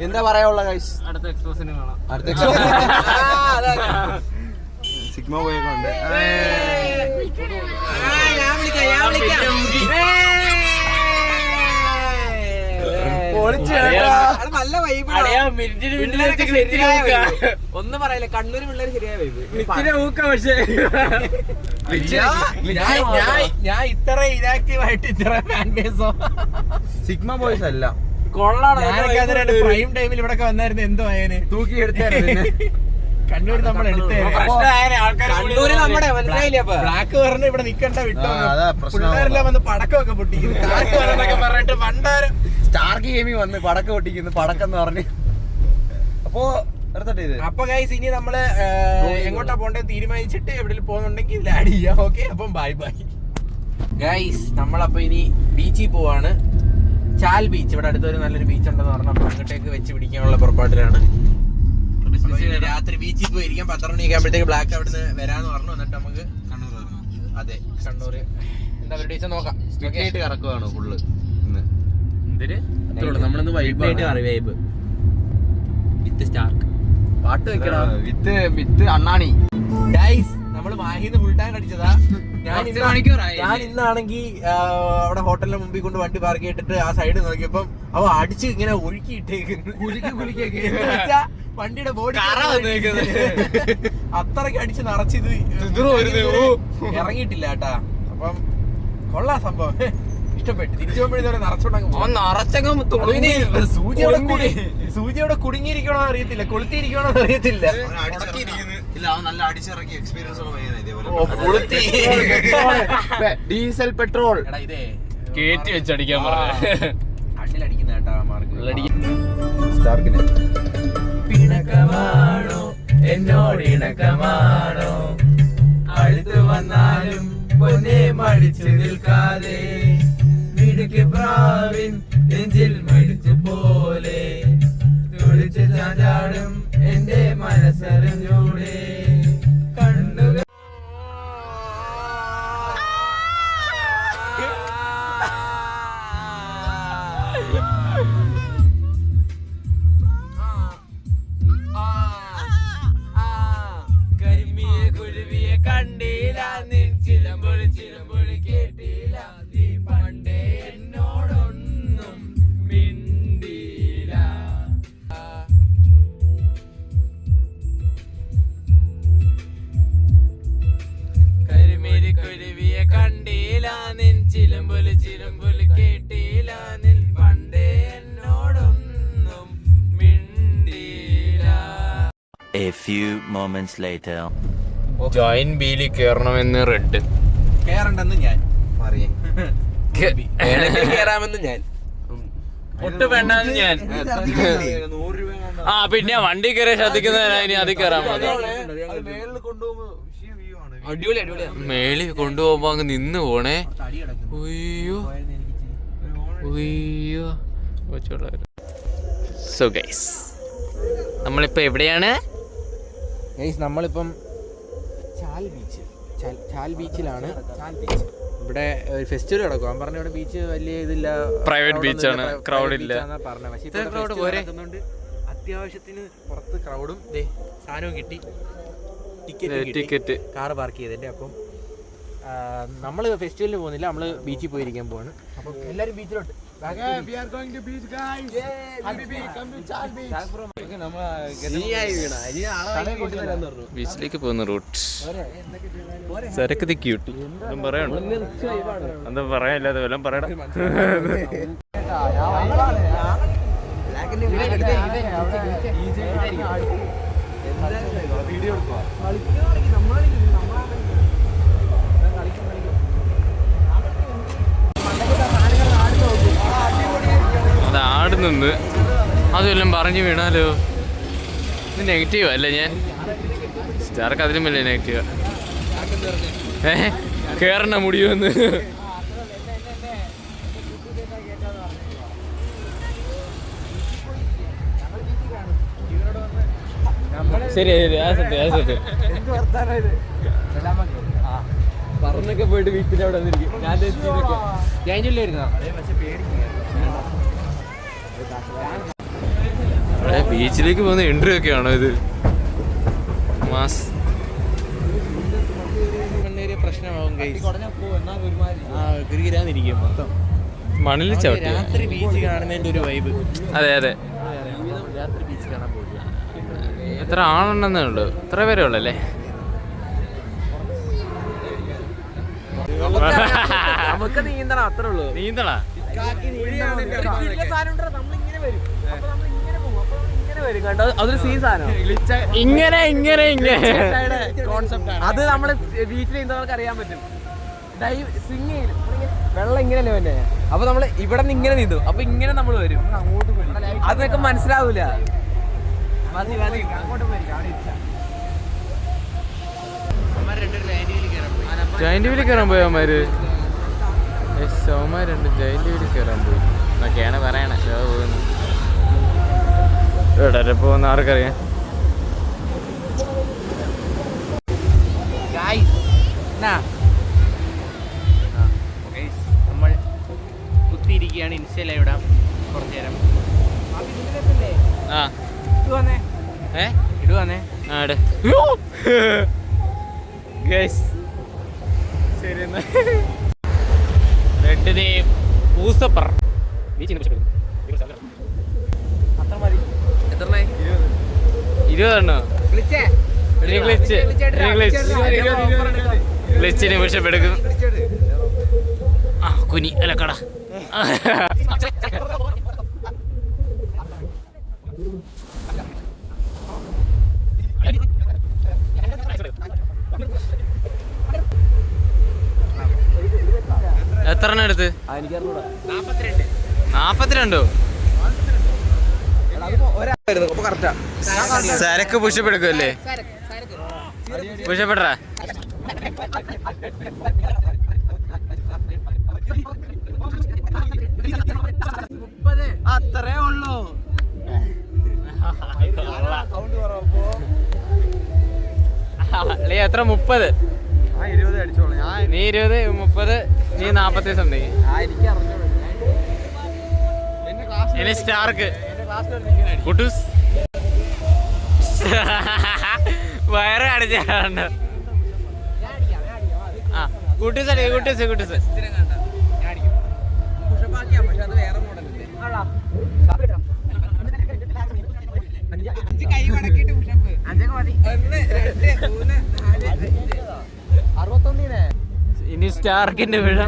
എന്താ പറയാനുള്ള ഗൈസ്?
അടുത്ത എക്സ്പോസിന് കാണാം.
സിഗ്മ പോയിക്കൊണ്ട്
നല്ല വൈബ്. ഒന്നും പറയില്ല, കണ്ണൂര് പിള്ളേര് ശരിയായ വൈബ്. ഞാൻ ഇത്ര ഇനാക്റ്റീവ് ആയിട്ട് ഇത്ര ഫാൻ ബേസോ
സിഗ്മ ബോയ്സ് അല്ല.
പ്രൈം ടൈമിൽ ഇവിടെ വന്നായിരുന്നു. എന്തോ ആയന്
തൂക്കി എടുത്തായിരുന്നു.
കണ്ണൂര് നമ്മൾ കണ്ണൂര് നമ്മുടെ മനസ്സിലായില്ലേ? ബ്ലാക്ക് പറഞ്ഞ് ഇവിടെ നിക്കണ്ട വിട്ടോ. പിള്ളേരെല്ലാം വന്ന് പടക്കമൊക്കെ പൊട്ടിക്കുന്നു പറഞ്ഞിട്ട് പണ്ടാരം
സ്റ്റാർക്ക് ഗെയിമിൽ വന്ന് പടക്കം പൊട്ടിക്കുന്നു. പടക്കം പറഞ്ഞ് അപ്പോ
അപ്പൊ ഗൈസ് ഇനി നമ്മള് എങ്ങോട്ടാ പോണ്ടേ തീരുമാനിച്ചിട്ട് എവിടെയും പോകുന്നുണ്ടെങ്കിൽ ഇതിൽ ആഡ് ചെയ്യാം. ഓക്കെ, അപ്പം ബൈ ബൈ. ഗൈസ് നമ്മളപ്പോ ഇനി ബീച്ചിൽ പോവാണ്. ചാൽ ബീച്ച്, ഇവിടെ അടുത്തൊരു നല്ലൊരു ബീച്ച് ഉണ്ടെന്ന് പറഞ്ഞു. അപ്പൊ അങ്ങോട്ടേക്ക് വെച്ച് പിടിക്കാനുള്ള പുറപ്പാടിലാണ്. രാത്രി ബീച്ചിൽ പോയിരിക്കാം. 12 മണിയൊക്കെ ആകുമ്പോഴത്തേക്ക് ബ്ലാക്ക് അവിടുന്ന് വരാന്ന് പറഞ്ഞു. എന്നിട്ട് നമുക്ക് കണ്ണൂർ ഇറങ്ങാം. അതെ, കണ്ണൂര് എന്താ പരിപാടി നോക്കാം.
കറക്കുവാണ് ഫുള്ള് ഇന്ന്.
നമ്മളിന്ന് വൈബ് വിത്ത് സ്റ്റാർക്ക് പാട്ട് വെക്കണം.
വിത്ത് അണ്ണാണി.
ഗൈസ് നമ്മള് മാഹിന്ന് ഫുൾ ടാങ്ക് അടിച്ചതാ. ഞാൻ ഇന്നാണെങ്കിൽ അവിടെ ഹോട്ടലിന്റെ മുമ്പിൽ കൊണ്ട് വണ്ടി പാർക്ക് ചെയ്തിട്ട് ആ സൈഡ് നോക്കിയപ്പം അവ അടിച്ച് ഇങ്ങനെ ഒഴുക്കിയിട്ടേക്കുന്നു. വണ്ടിയുടെ ബോഡി അത്രയ്ക്ക് അടിച്ച് നിറച്ചിത് ഇറങ്ങിയിട്ടില്ല കേട്ടാ. അപ്പം കൊള്ളാം സംഭവം, ഇഷ്ടപ്പെട്ടു. തിരിച്ചു പോകുമ്പോഴേ നിറച്ചോണ്ടങ്ങ് സൂചിയോടെ കുടുങ്ങിയിരിക്കണോ അറിയത്തില്ല, കൊളുത്തിയിരിക്കണോ അറിയത്തില്ല.
ഡീസൽ പെട്രോൾ
എടാ ഇതേ
കേറ്റി വെച്ചടിക്കാൻ
അടിക്കുന്ന കേട്ടാ മാർക്ക്.
സ്റ്റാർക്കിന്
പിണക്കമാണോ എന്നോട് ഇണക്കമാണോ, അടുത്ത് വന്നാലും പൊന്നെ മടിച്ചു നിൽക്കാതെ, മിടുക്ക് പ്രാവിൻ നെഞ്ചിൽ മടിച്ചു പോലെ, തുടിച്ച് ചാഞ്ചാടും എന്റെ മനസ്സറിഞ്ഞൂടെ കണ്ണുകൾ. കരിമിയെ കുരുവിയെ കണ്ടില്ല, നിൻ ചിലമ്പൊളി ചിലമ്പൊളി കേട്ടില്ല, നീ പണ്ടേ എന്നോടൊന്നും മിണ്ടില്ല. കരിമീരി കുരുവിയെ കണ്ടില്ല, നിൻ ചിലമ്പൊലി ചിലമ്പൊലി കേട്ടില്ല, നിൻ പണ്ടേ എന്നോടൊന്നും മിണ്ടില്ല.
A few moments later.
Join ബീലി കേറണമെന്ന് റെഡ്
കേറണ്ടെന്ന് ഞാൻ
കേറാമെന്ന് ഞാൻ
ഒട്ട് വേണ്ടെന്ന് ഞാൻ. ആ പിന്നെ വണ്ടി കയറി ശ്രദ്ധിക്കുന്നതിനാ ഇനി അതിൽ കയറാൻ
അടിപൊളി അടിപൊളിയാ.
മേളി കൊണ്ടുപോകുമ്പോ അങ്ങ് നിന്ന് പോണേ. ഉയ്യോ ഉയ്യോ. സോ ഗൈസ് നമ്മളിപ്പോ എവിടെയാണ്?
നമ്മളിപ്പം ചാൽ ബീച്ച്, ചാൽ ബീച്ചിലാണ്. ഇവിടെ ഒരു ഫെസ്റ്റിവൽ നടക്കും. അവൻ പറഞ്ഞ ഇവിടെ ബീച്ച് വലിയ ഇതില്ല,
പ്രൈവറ്റ് ബീച്ചാണ്, ക്രൗഡ് ഇല്ല
പറഞ്ഞത്. പക്ഷേ ക്രൗഡ് പോരുന്നുണ്ട്. അത്യാവശ്യത്തിന് പുറത്ത് ക്രൗഡും സാധനവും കിട്ടി,
ടിക്കറ്റ്
കാറ് പാർക്ക് ചെയ്തതിന്റെ. അപ്പം നമ്മൾ ഫെസ്റ്റിവലിന് പോകുന്നില്ല, നമ്മൾ ബീച്ചിൽ പോയിരിക്കാൻ പോവാണ്. അപ്പം എല്ലാവരും ബീച്ചിലോട്ട്.
ബീച്ചിലേക്ക് പോകുന്ന റൂട്ട്. സരക്ക് ക്യൂട്ടി ഒന്നും പറയണോ? എന്താ പറയാനില്ലാതെ വല്ലതും പറയണം. അത് ആടുന്നുണ്ട്, അതെല്ലാം പറഞ്ഞു വീണാലോ. ഇത് നെഗറ്റീവ് അല്ലേ? ഞാൻ സ്റ്റാർക്ക് അതിലും വലിയ നെഗറ്റീവാ. കേറണ മുടിയോന്ന്. ശരി ശരി, ആ സത്യം ആ സത്യം.
പറഞ്ഞൊക്കെ പോയിട്ട് വീട്ടിൽ അവിടെ വന്നിരിക്കും. ഞാൻ ചൊല്ലിയായിരുന്നോ?
ബീച്ചിലേക്ക് പോകുന്ന എൻട്രി ഒക്കെ ആണോ ഇത്? മാസ്
പ്രശ്നമാകും. ഗിരിരാന്നിരിക്കും മൊത്തം
മണിൽ ചവിട്ടി.
രാത്രി ബീച്ച് കാണുന്നതിന്റെ ഒരു വൈബ്.
അതെ അതെ,
രാത്രി ബീച്ച് കാണാൻ പോയില്ല.
എത്ര ആളുണ്ടെന്നേ ഉള്ളൂ, ഇത്ര പേരേ ഉള്ളല്ലേ?
നമുക്ക് നീന്തണം, അത്രേ ഉള്ളൂ.
നീന്തളാ
അതൊരു സീൻ സാധനം.
ഇങ്ങനെ ഇങ്ങനെ ഇങ്ങനെ
അത് നമ്മള് ബീച്ചിൽ നീന്തവർക്ക് അറിയാൻ പറ്റും. ഡൈവ് സ്വിങ് ചെയ്യും, വെള്ളം ഇങ്ങനെയല്ലേ പിന്നെ. അപ്പൊ നമ്മള് ഇവിടെ നിന്ന് ഇങ്ങനെ നീന്തും, അപ്പൊ ഇങ്ങനെ നമ്മൾ വരും. അതൊക്കെ മനസ്സിലാവൂല.
ജോയിന്റ് വീലിൽ കയറാൻ പോയവന്മാര്. സോമാ 2 ജയിലിൽ വീട് കയറാൻ പോയി എന്നൊക്കെയാണ് പറയണേ. പോകുന്നു എവിടെ പോകുന്ന ആർക്കറിയാം.
നമ്മൾ കുത്തിയിരിക്കുകയാണ്. ഇൻസ്റ്റയിൽ ഇടാം കുറച്ചു നേരം.
ആ
ഇടുവാന്നേ.
ആട് ശരി എന്നാ. റെഡ് പൂസപ്പർ
അത്ര മതി. എത്രണ്ണായി?
20 ഗ്ലിച്ചിന് വിഷപ്പെടുക്കും. ആ കുനി അല്ല കട. എത്ര എണ്ണം എടുത്ത്? 42. സരക്ക് പുഷപ്പെടുക്കുമല്ലേ? പുഷപ്പെട
അത്രേ ഉള്ളൂ.
എത്ര? 30.
20 അടിച്ചോളൂ.
നീ 20, 30, നീ 40 സംതിങ്. ഇനി സ്റ്റാർക്ക് കുട്ടൂസ് വയറ് കാണിച്ചാണ്ട്. ആ കുട്ടൂസ് അല്ലേ? കുട്ടൂസ് ഇനി സ്റ്റാർക്കിന്റെ വീഴ.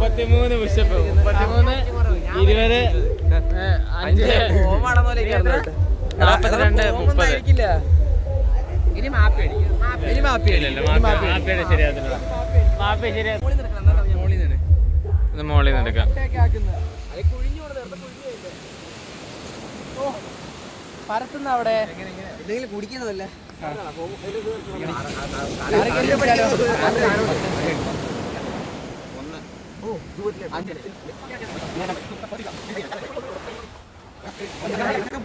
$33 പുഷപ്പ്, 33, 20, 5, 42, 30.
ഇനി മാപ്പി
ശരിയാത്തില്ല. മാപ്പി ശരിയാ. ഇത് മോളിൽ നിന്ന് എടുക്കാം.
പരത്തുന്ന അവിടെ എന്തെങ്കിലും കുടിക്കണമല്ലേ?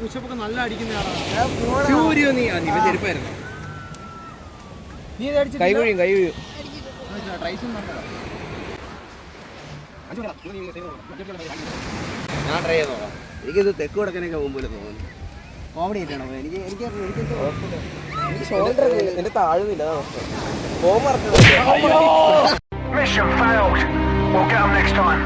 പുഷപ്പൊക്കെ നല്ല അടിക്കുന്ന
ചെരുപ്പായിരുന്നു. കൈ വീഴും. ഞാൻ ട്രൈ ചെയ്ത് നോക്കാം. എനിക്കിത് തെക്ക് വടക്കനൊക്കെ പോകുമ്പോൾ തോന്നുന്നു. കോമഡി ആയിട്ടാണോ? എനിക്ക് ഷോൾഡർ എന്റെ താഴുന്നില്ല. Form
Mission failed. We'll get them next time.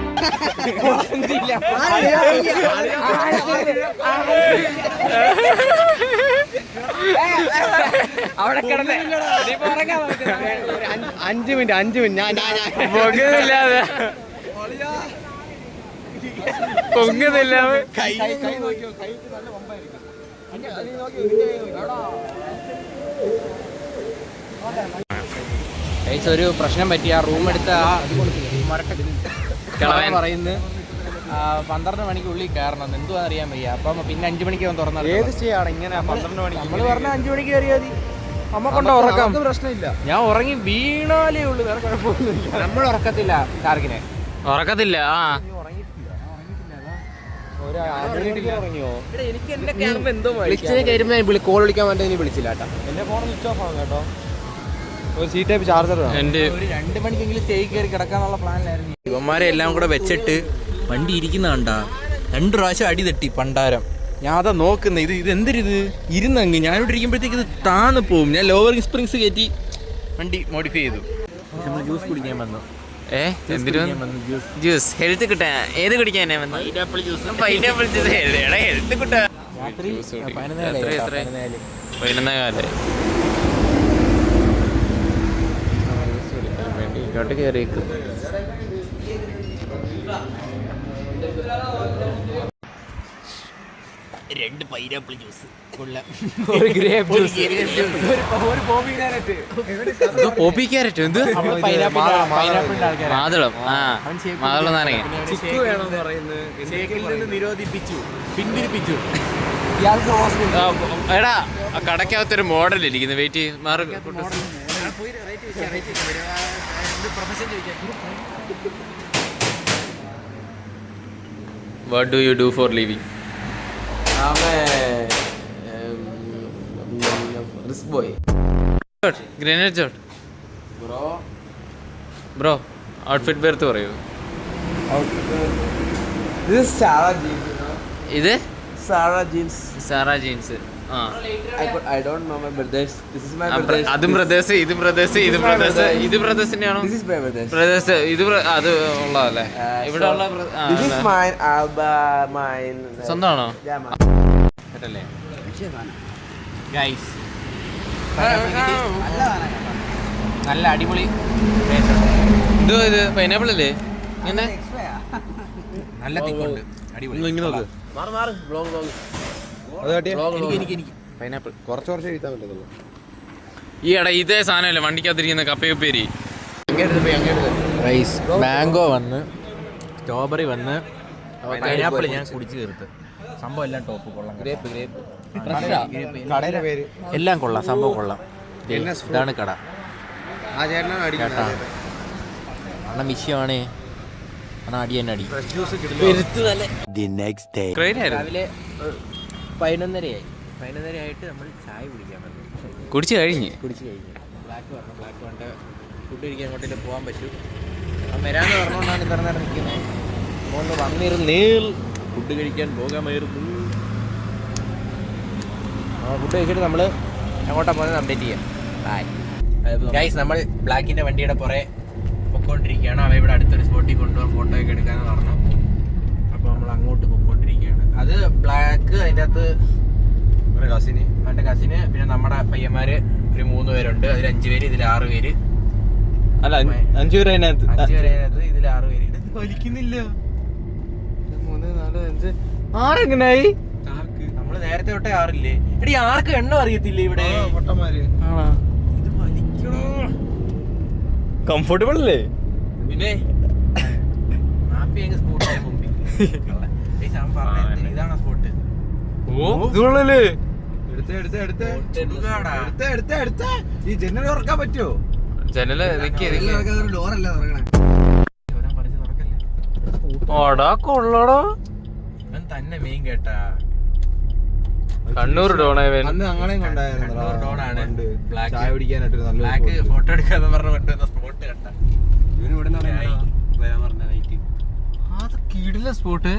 അവിടെ കിടന്ന് 5 മിനിറ്റ് ഞാൻ
പൊങ്ങുന്നില്ലാതെ
കൈ നോക്കിയോ? കൈ നല്ല പമ്പായിരിക്കും. ഒരു പ്രശ്നം പറ്റി. ആ റൂം എടുത്ത
പറയുന്നത് 12 മണിക്കുള്ളിൽ കയറണം. എന്തുവാന്ന് അറിയാൻ വയ്യ. അപ്പം പിന്നെ 5 മണിക്ക് തുറന്നത്.
ഏത് സ്റ്റേയാണ് ഇങ്ങനെ 12 മണിക്ക്?
നമ്മൾ പറഞ്ഞ 5 മണിക്ക് കയറിയാൽ മതി. അമ്മ കൊണ്ട് ഉറക്കം.
പ്രശ്നമില്ല.
ഞാൻ ഉറങ്ങി വീണാലേ ഉള്ളൂ, വേറെ കുഴപ്പമൊന്നുമില്ല. നമ്മൾ ഉറക്കത്തില്ല. ടാർക്കിനെ
ഉറക്കത്തില്ല.
എനിക്ക് എന്റെ ക്യാമ്പ് എന്തോ കോൾ വിളിക്കാൻ വേണ്ടി വിളിച്ചില്ല കേട്ടോ.
എന്റെ ഫോൺ സ്വിച്ച് ഓഫ് ആണ് കേട്ടോ. ഒരു സി ടൈപ്പ് ചാർജർ എന്റെ.
ഒരു 2 മണിക്കെങ്കിലും സ്റ്റേ കയറി കിടക്കാന്നുള്ള പ്ലാനിലായിരുന്നു. ഇവന്മാരെ എല്ലാം കൂടെ വെച്ചിട്ട് വണ്ടി ഇരിക്കുന്ന കണ്ടാ 2 പ്രാവശ്യം അടി തട്ടി പണ്ടാരം. ഞാൻ അതാ നോക്കുന്നത്. ഇത് എന്തൊരിത് ഇരുന്നങ്ങ് ഞാനിവിടെ ഇരിക്കുമ്പോഴത്തേക്ക് ഇത് താന്ന് പോവും. ഞാൻ ലോവർ സ്പ്രിങ്സ് കയറ്റി വണ്ടി മോഡിഫൈ ചെയ്തു. നമ്മൾ ജ്യൂസ് കുടിക്കാൻ വന്നു.
ജ്യൂസ് ഹെൽത്ത് കിട്ടാൻ. ഏത് കുടിക്കാനാ വന്നത്? Pineapple juice. ഹെൽത്ത് കിട്ടാ. 11 ഇങ്ങോട്ട് കയറിയേക്കും.
2 പൈനാപ്പിൾ ജ്യൂസ് കൊള്ളാം.
ഒരു ഗ്രേപ്പ് ജ്യൂസ്, ഒരു പോപ്പി ക്യാരറ്റ്, എന്ത്
പൈനാപ്പിളിന്റെ ആൾക്കാരാണ്.
മാതളം, മാതളം നാരങ്ങ.
ചിക്കു വേണമെന്ന് പറയുന്നത്.
ഷേക്കിൽ നിന്ന് നിരോധിപ്പിച്ചു, പിന്തിരിപ്പിച്ചു.
ഇയാൾക്ക് ഹോസ്പിറ്റൽ
എടാ കടക്കകത്തൊരു മോഡൽ ഇരിക്കുന്നു. വെയിറ്റ് മാറി. What do you do for living?
Risk boy
grenade shot bro. Outfit പേർത്ത് പറയൂ.
ഇത് സാറാ ജീൻസ്.
ഇത്
Zara jeans.
Zara jeans.
I don't know my brothers. This is my brothers.
അതും ബ്രദേഴ്സ്, ഇത് ബ്രദേഴ്സ്, ഇത് ബ്രദേഴ്സ്. ഇത് ബ്രദേഴ്സിന്റെയാണോ?
This is my brothers.
Brothers. ഇത് അത് ഉള്ളതല്ലേ ഇവിടെ ഉള്ള?
This is mine. Mine.
സ്വന്തമാണോ?
Yeah, man.
കേട്ടല്ലേ ഗൈസ്, നല്ല അടിപൊളി taste ഉണ്ട്.
ഇത് പൈനാപ്പിൾ അല്ലേ? ഇങ്ങനെ
നല്ല തിക്കുണ്ട്, അടിപൊളി.
ഇങ്ങനെ നോക്ക്.
എനിക്ക്
പൈനാപ്പിൾ
കുറച്ച് എഴുതാൻ പറ്റത്തുള്ളൂ.
ഈ എടാ ഇതേ സാധനമല്ലേ വണ്ടിക്കകത്തിരിക്കുന്ന കപ്പയുപ്പേരി?
റൈസ്, മാംഗോ വന്ന്, സ്ട്രോബെറി വന്ന്, പൈനാപ്പിൾ ഞാൻ കുടിച്ച് തീർത്ത്. സംഭവം എല്ലാം ടോപ്പ് കൊള്ളാം.
കടയുടെ പേര്
എല്ലാം കൊള്ളാം, സംഭവം കൊള്ളാം. ഇതാണ് കട.
ആ ചേട്ടനാണ് അടിക്കുന്നത്.
അണ്ണ വിഷയമാണ്, അണ്ണ അടി തന്നെ അടി.
The next day.
ക്രെയിനായിരുന്നു.
രാവിലെ 11:30 നമ്മൾ ചായ കുടിക്കാൻ വന്നു.
കുടിച്ചു കഴിഞ്ഞ്
കുടിച്ച് കഴിഞ്ഞു. ബ്ലാക്ക് പറഞ്ഞു, ബ്ലാക്ക് കൊണ്ട് ഫുഡ് കഴിക്കാൻ എങ്ങോട്ടേലും പോകാൻ പറ്റും. വരാന്ന് പറഞ്ഞുകൊണ്ടാണ് ഇത്ര നേരം നിൽക്കുന്നത്. അതുകൊണ്ട് വന്നിരുന്നേ ഫുഡ് കഴിക്കാൻ പോകാമായിരുന്നു. ഫുഡ് കഴിച്ചിട്ട് നമ്മൾ എങ്ങോട്ടാണ് പോകുന്നത് അപ്ഡേറ്റ് ചെയ്യാം. ഗൈസ്, നമ്മൾ ബ്ലാക്കിൻ്റെ വണ്ടിയുടെ പുറകെ പൊക്കോണ്ടിരിക്കുകയാണ്. അവ ഇവിടെ അടുത്തൊരു സ്പോട്ടിൽ കൊണ്ടുപോകാൻ ഫോട്ടോ ഒക്കെ എടുക്കാമെന്ന് പറഞ്ഞു. അപ്പോൾ നമ്മൾ അങ്ങോട്ട് പൊക്കോണ്ടിരിക്കുകയാണ്. അത് ബ്ലാക്ക്, അതിൻ്റെ അകത്ത് അവൻ്റെ കസിന്, പിന്നെ നമ്മുടെ പയ്യന്മാര് ഒരു 3 പേരുണ്ട്. അതിൽ 5 പേര്, ഇതിൽ 6 പേര്.
അല്ല 5 പേര് അതിനകത്ത്.
5 പേര് അതിനകത്ത്, ഇതിൽ 6 പേര്. ഇത് വലിക്കുന്നില്ല.
3, 4, 5, 6 എങ്ങനെയായി?
നമ്മള് നേരത്തെ തൊട്ടേ 6 ഇല്ലേ? എടി, ആർക്കും എണ്ണം അറിയത്തില്ലേ ഇവിടെ? ഇത് വലിക്കണോ?
കംഫർട്ടബിൾ അല്ലേ?
പിന്നെ മാപ്പി അങ്ങ് സ്പോട്ടായി മുമ്പിൽ. ഇതാണ് സ്പോട്ട്.
ഇതുള്ളല്ലേ?
ഈ ജനൽ തുറക്കാൻ പറ്റുമോ?
ജനല്
ഡോറല്ല തുറക്കണേ.
ഓടാ കൊള്ളടാ.
അവൻ തന്നെ മെയിൻ കേട്ടാ.
കണ്ണൂർ ഡോണായവൻ.
അന്ന് ഞങ്ങളെയും
കണ്ണൂർ ഡോണാണ്. ബ്ലാക്ക്
ചായ കുടിക്കാനായിട്ട് നല്ല
ബ്ലാക്ക് ഫോട്ടോ എടുക്കാന്ന് പറഞ്ഞ് കൊണ്ടുവന്ന സ്പോട്ട് കണ്ടാ.
ഇവന് ഇവിടെ വരാൻ പറഞ്ഞ നൈറ്റ്.
അത് കീടില്ല സ്പോട്ട്.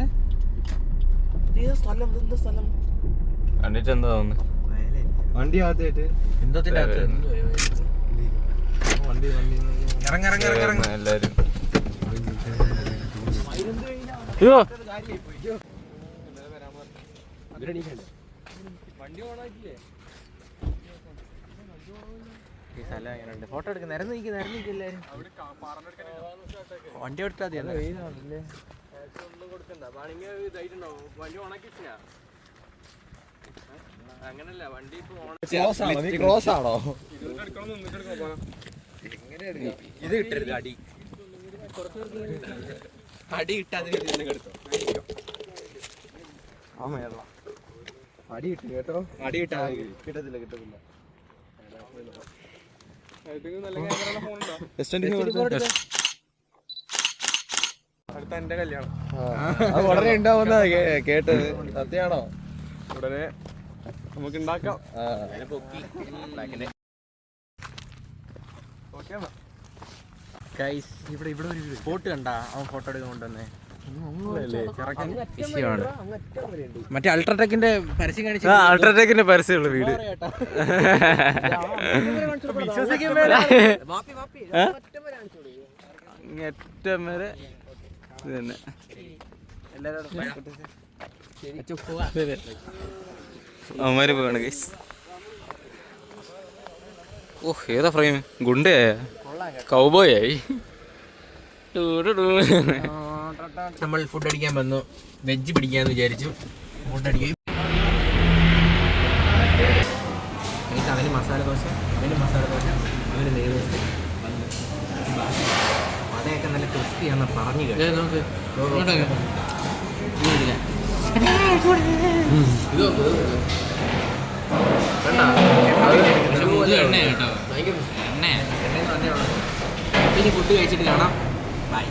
കണ്ടിട്ട് എന്താ തോന്നുന്നു?
വണ്ടി ആദ്യമായിട്ട്
എന്തോത്തിന്റെ അകത്ത്
വണ്ടി
ഇറങ്ങ
എല്ലാരും അയ്യോ
ഫോട്ടോ എടുക്കാൻ നിരന്ന് നിൽക്കും. വണ്ടി എടുത്താൽ മതി. അങ്ങനല്ല, വണ്ടി
ക്രോസ് ആണോ?
ഇത് ഇട്ടരുത്, അടി അടി കിട്ടാതെ എടുത്തോ.
അടി കിട്ടി കേട്ടോ.
അടി കിട്ടാതെ
കിട്ടത്തില്ല കിട്ടത്തില്ല.
അടുത്ത എന്റെ കല്യാണം
അത് ഉടനെ ഉണ്ടാവുന്ന കേട്ടത്. സത്യമാണോ?
ഉടനെ നമുക്ക് ഉണ്ടാക്കാം.
ഇവിടെ ഒരു സ്പോട്ട് കണ്ടാ അവൻ ഫോട്ടോ എടുക്കാൻ കൊണ്ടുവന്നേ. മറ്റേ അൾട്രാടെക്കിന്റെ പരസ്യം കാണിച്ച
അൾട്രാടെക്കിന്റെ പരസ്യമുള്ള വീട്. ഏറ്റവും വരെ ഇത് തന്നെ. അവന്മാര് പോവാണ് ഗൈസ്. ഓഹ് ഏതാ ഫ്രെയിം? ഗുണ്ടയായ കൗബോയായി.
നമ്മൾ ഫുഡ് അടിക്കാൻ വന്നു. വെജ് പിടിക്കാന്ന് വിചാരിച്ചു. ഫുഡ് അടിക്കും. നല്ല ക്രിസ്പിയാണെന്ന് പറഞ്ഞു
നമുക്ക്
ഇനി ഫുഡ് കഴിച്ചിട്ട് കാണാം. Bye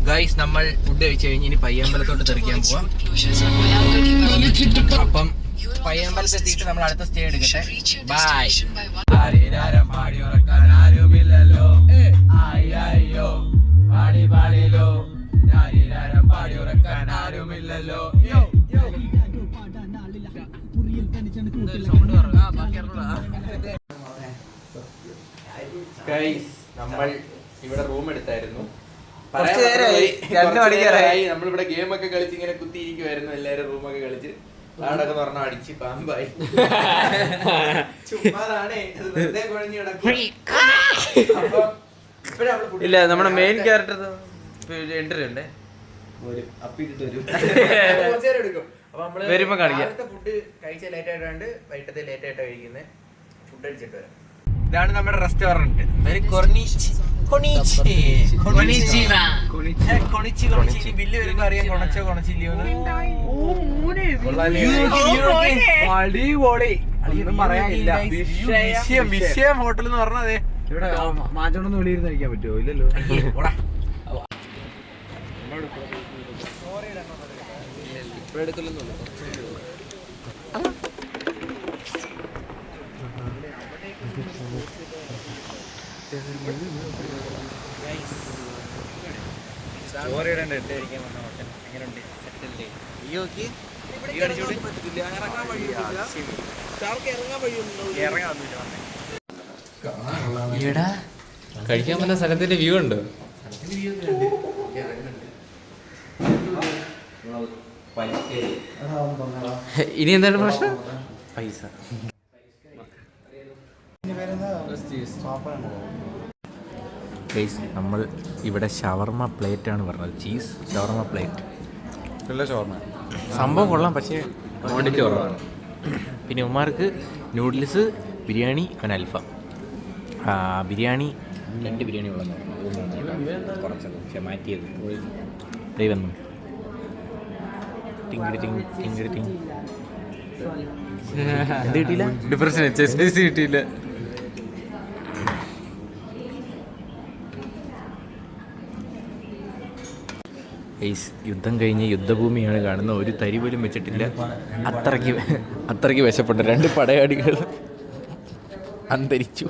guys. നമ്മൾ ഫുഡ് കഴിച്ച് കഴിഞ്ഞ് ഇനി പയ്യാമ്പലത്തോട്ട് തെറിക്കാൻ പോവാം. അപ്പം പയ്യാമ്പലത്ത് എത്തിയിട്ട് നമ്മൾ അടുത്ത സ്റ്റേ എടുക്കട്ടെ. ബൈ. ആരുമില്ലല്ലോ അയ്യോ പാടി പാടിലോ പാടി ഉറക്കാൻ ആരുമില്ലല്ലോ. ഗൈസ് നമ്മൾ ഇവിടെ റൂം എടുത്തായിരുന്നു. നമ്മളിവിടെ ഗെയിം ഒക്കെ കളിച്ച് ഇങ്ങനെ കുത്തിയിരിക്കുവായിരുന്നു. എല്ലാരും റൂമൊക്കെ കളിച്ച് നാടൊക്കെ പറഞ്ഞ അടിച്ച് പാമ്പായി. ചുമ്മാതാണേ കുഴഞ്ഞു കിടക്കും.
ഇല്ല നമ്മുടെ മെയിൻ ക്യാരക്ടർ എൻട്രി ഉണ്ടേ വരുമ്പോ കാണിക്കാം.
ഫുഡ് കഴിച്ച ലേറ്റ് ആയിട്ടുണ്ട്, വൈകിട്ടത്തെ ലേറ്റ് ആയിട്ടാണ് കഴിക്കുന്നത്. ഫുഡ് അടിച്ചിട്ട് വരാം. ഇതാണ് നമ്മുടെ റെസ്റ്റോറന്റ്. ബില്ല് വരുമ്പോ അറിയാം കൊണച്ചോ കൊണച്ചില്ലയോ. വിഷയം ഹോട്ടൽ എന്ന് പറഞ്ഞതേ
ഇവിടെ മാറ്റോണ്ടൊന്നും വെളിയിരുന്ന് കഴിക്കാൻ പറ്റുമോ? ഇല്ലല്ലോ.
കഴിക്കാൻ പറ്റുന്ന സ്ഥലത്തിന്റെ വ്യൂ ഉണ്ടോ? ഇനി എന്താണ് പ്രശ്നം? പൈസ.
നമ്മൾ ഇവിടെ ഷവർമ പ്ലേറ്റ് ആണ് പറഞ്ഞത്. ചീസ് ഷവർമ പ്ലേറ്റ്. സംഭവം കൊള്ളാം, പക്ഷേ ക്വാണ്ടിറ്റി കുറവാണ്. പിന്നെ ഉമ്മാർക്ക് നൂഡിൽസ്, ബിരിയാണി, അവൻ അൽഫാം. ബിരിയാണി 2 ബിരിയാണി ഉള്ളതെന്ന് പറഞ്ഞു. കുറച്ചത് പക്ഷെ മാറ്റിയത് ദൈ വന്നു. എന്ത് കിട്ടിയില്ല?
ഡിഫറൻസ് HSBC കിട്ടിയില്ല.
യുദ്ധം കഴിഞ്ഞ് യുദ്ധഭൂമിയാണ് കാണുന്നത്. ഒരു തരി പോലും വെച്ചിട്ടില്ല. അത്രയ്ക്ക് വിശപ്പെട്ട 2 പടയാളികൾ അന്തരിച്ചു.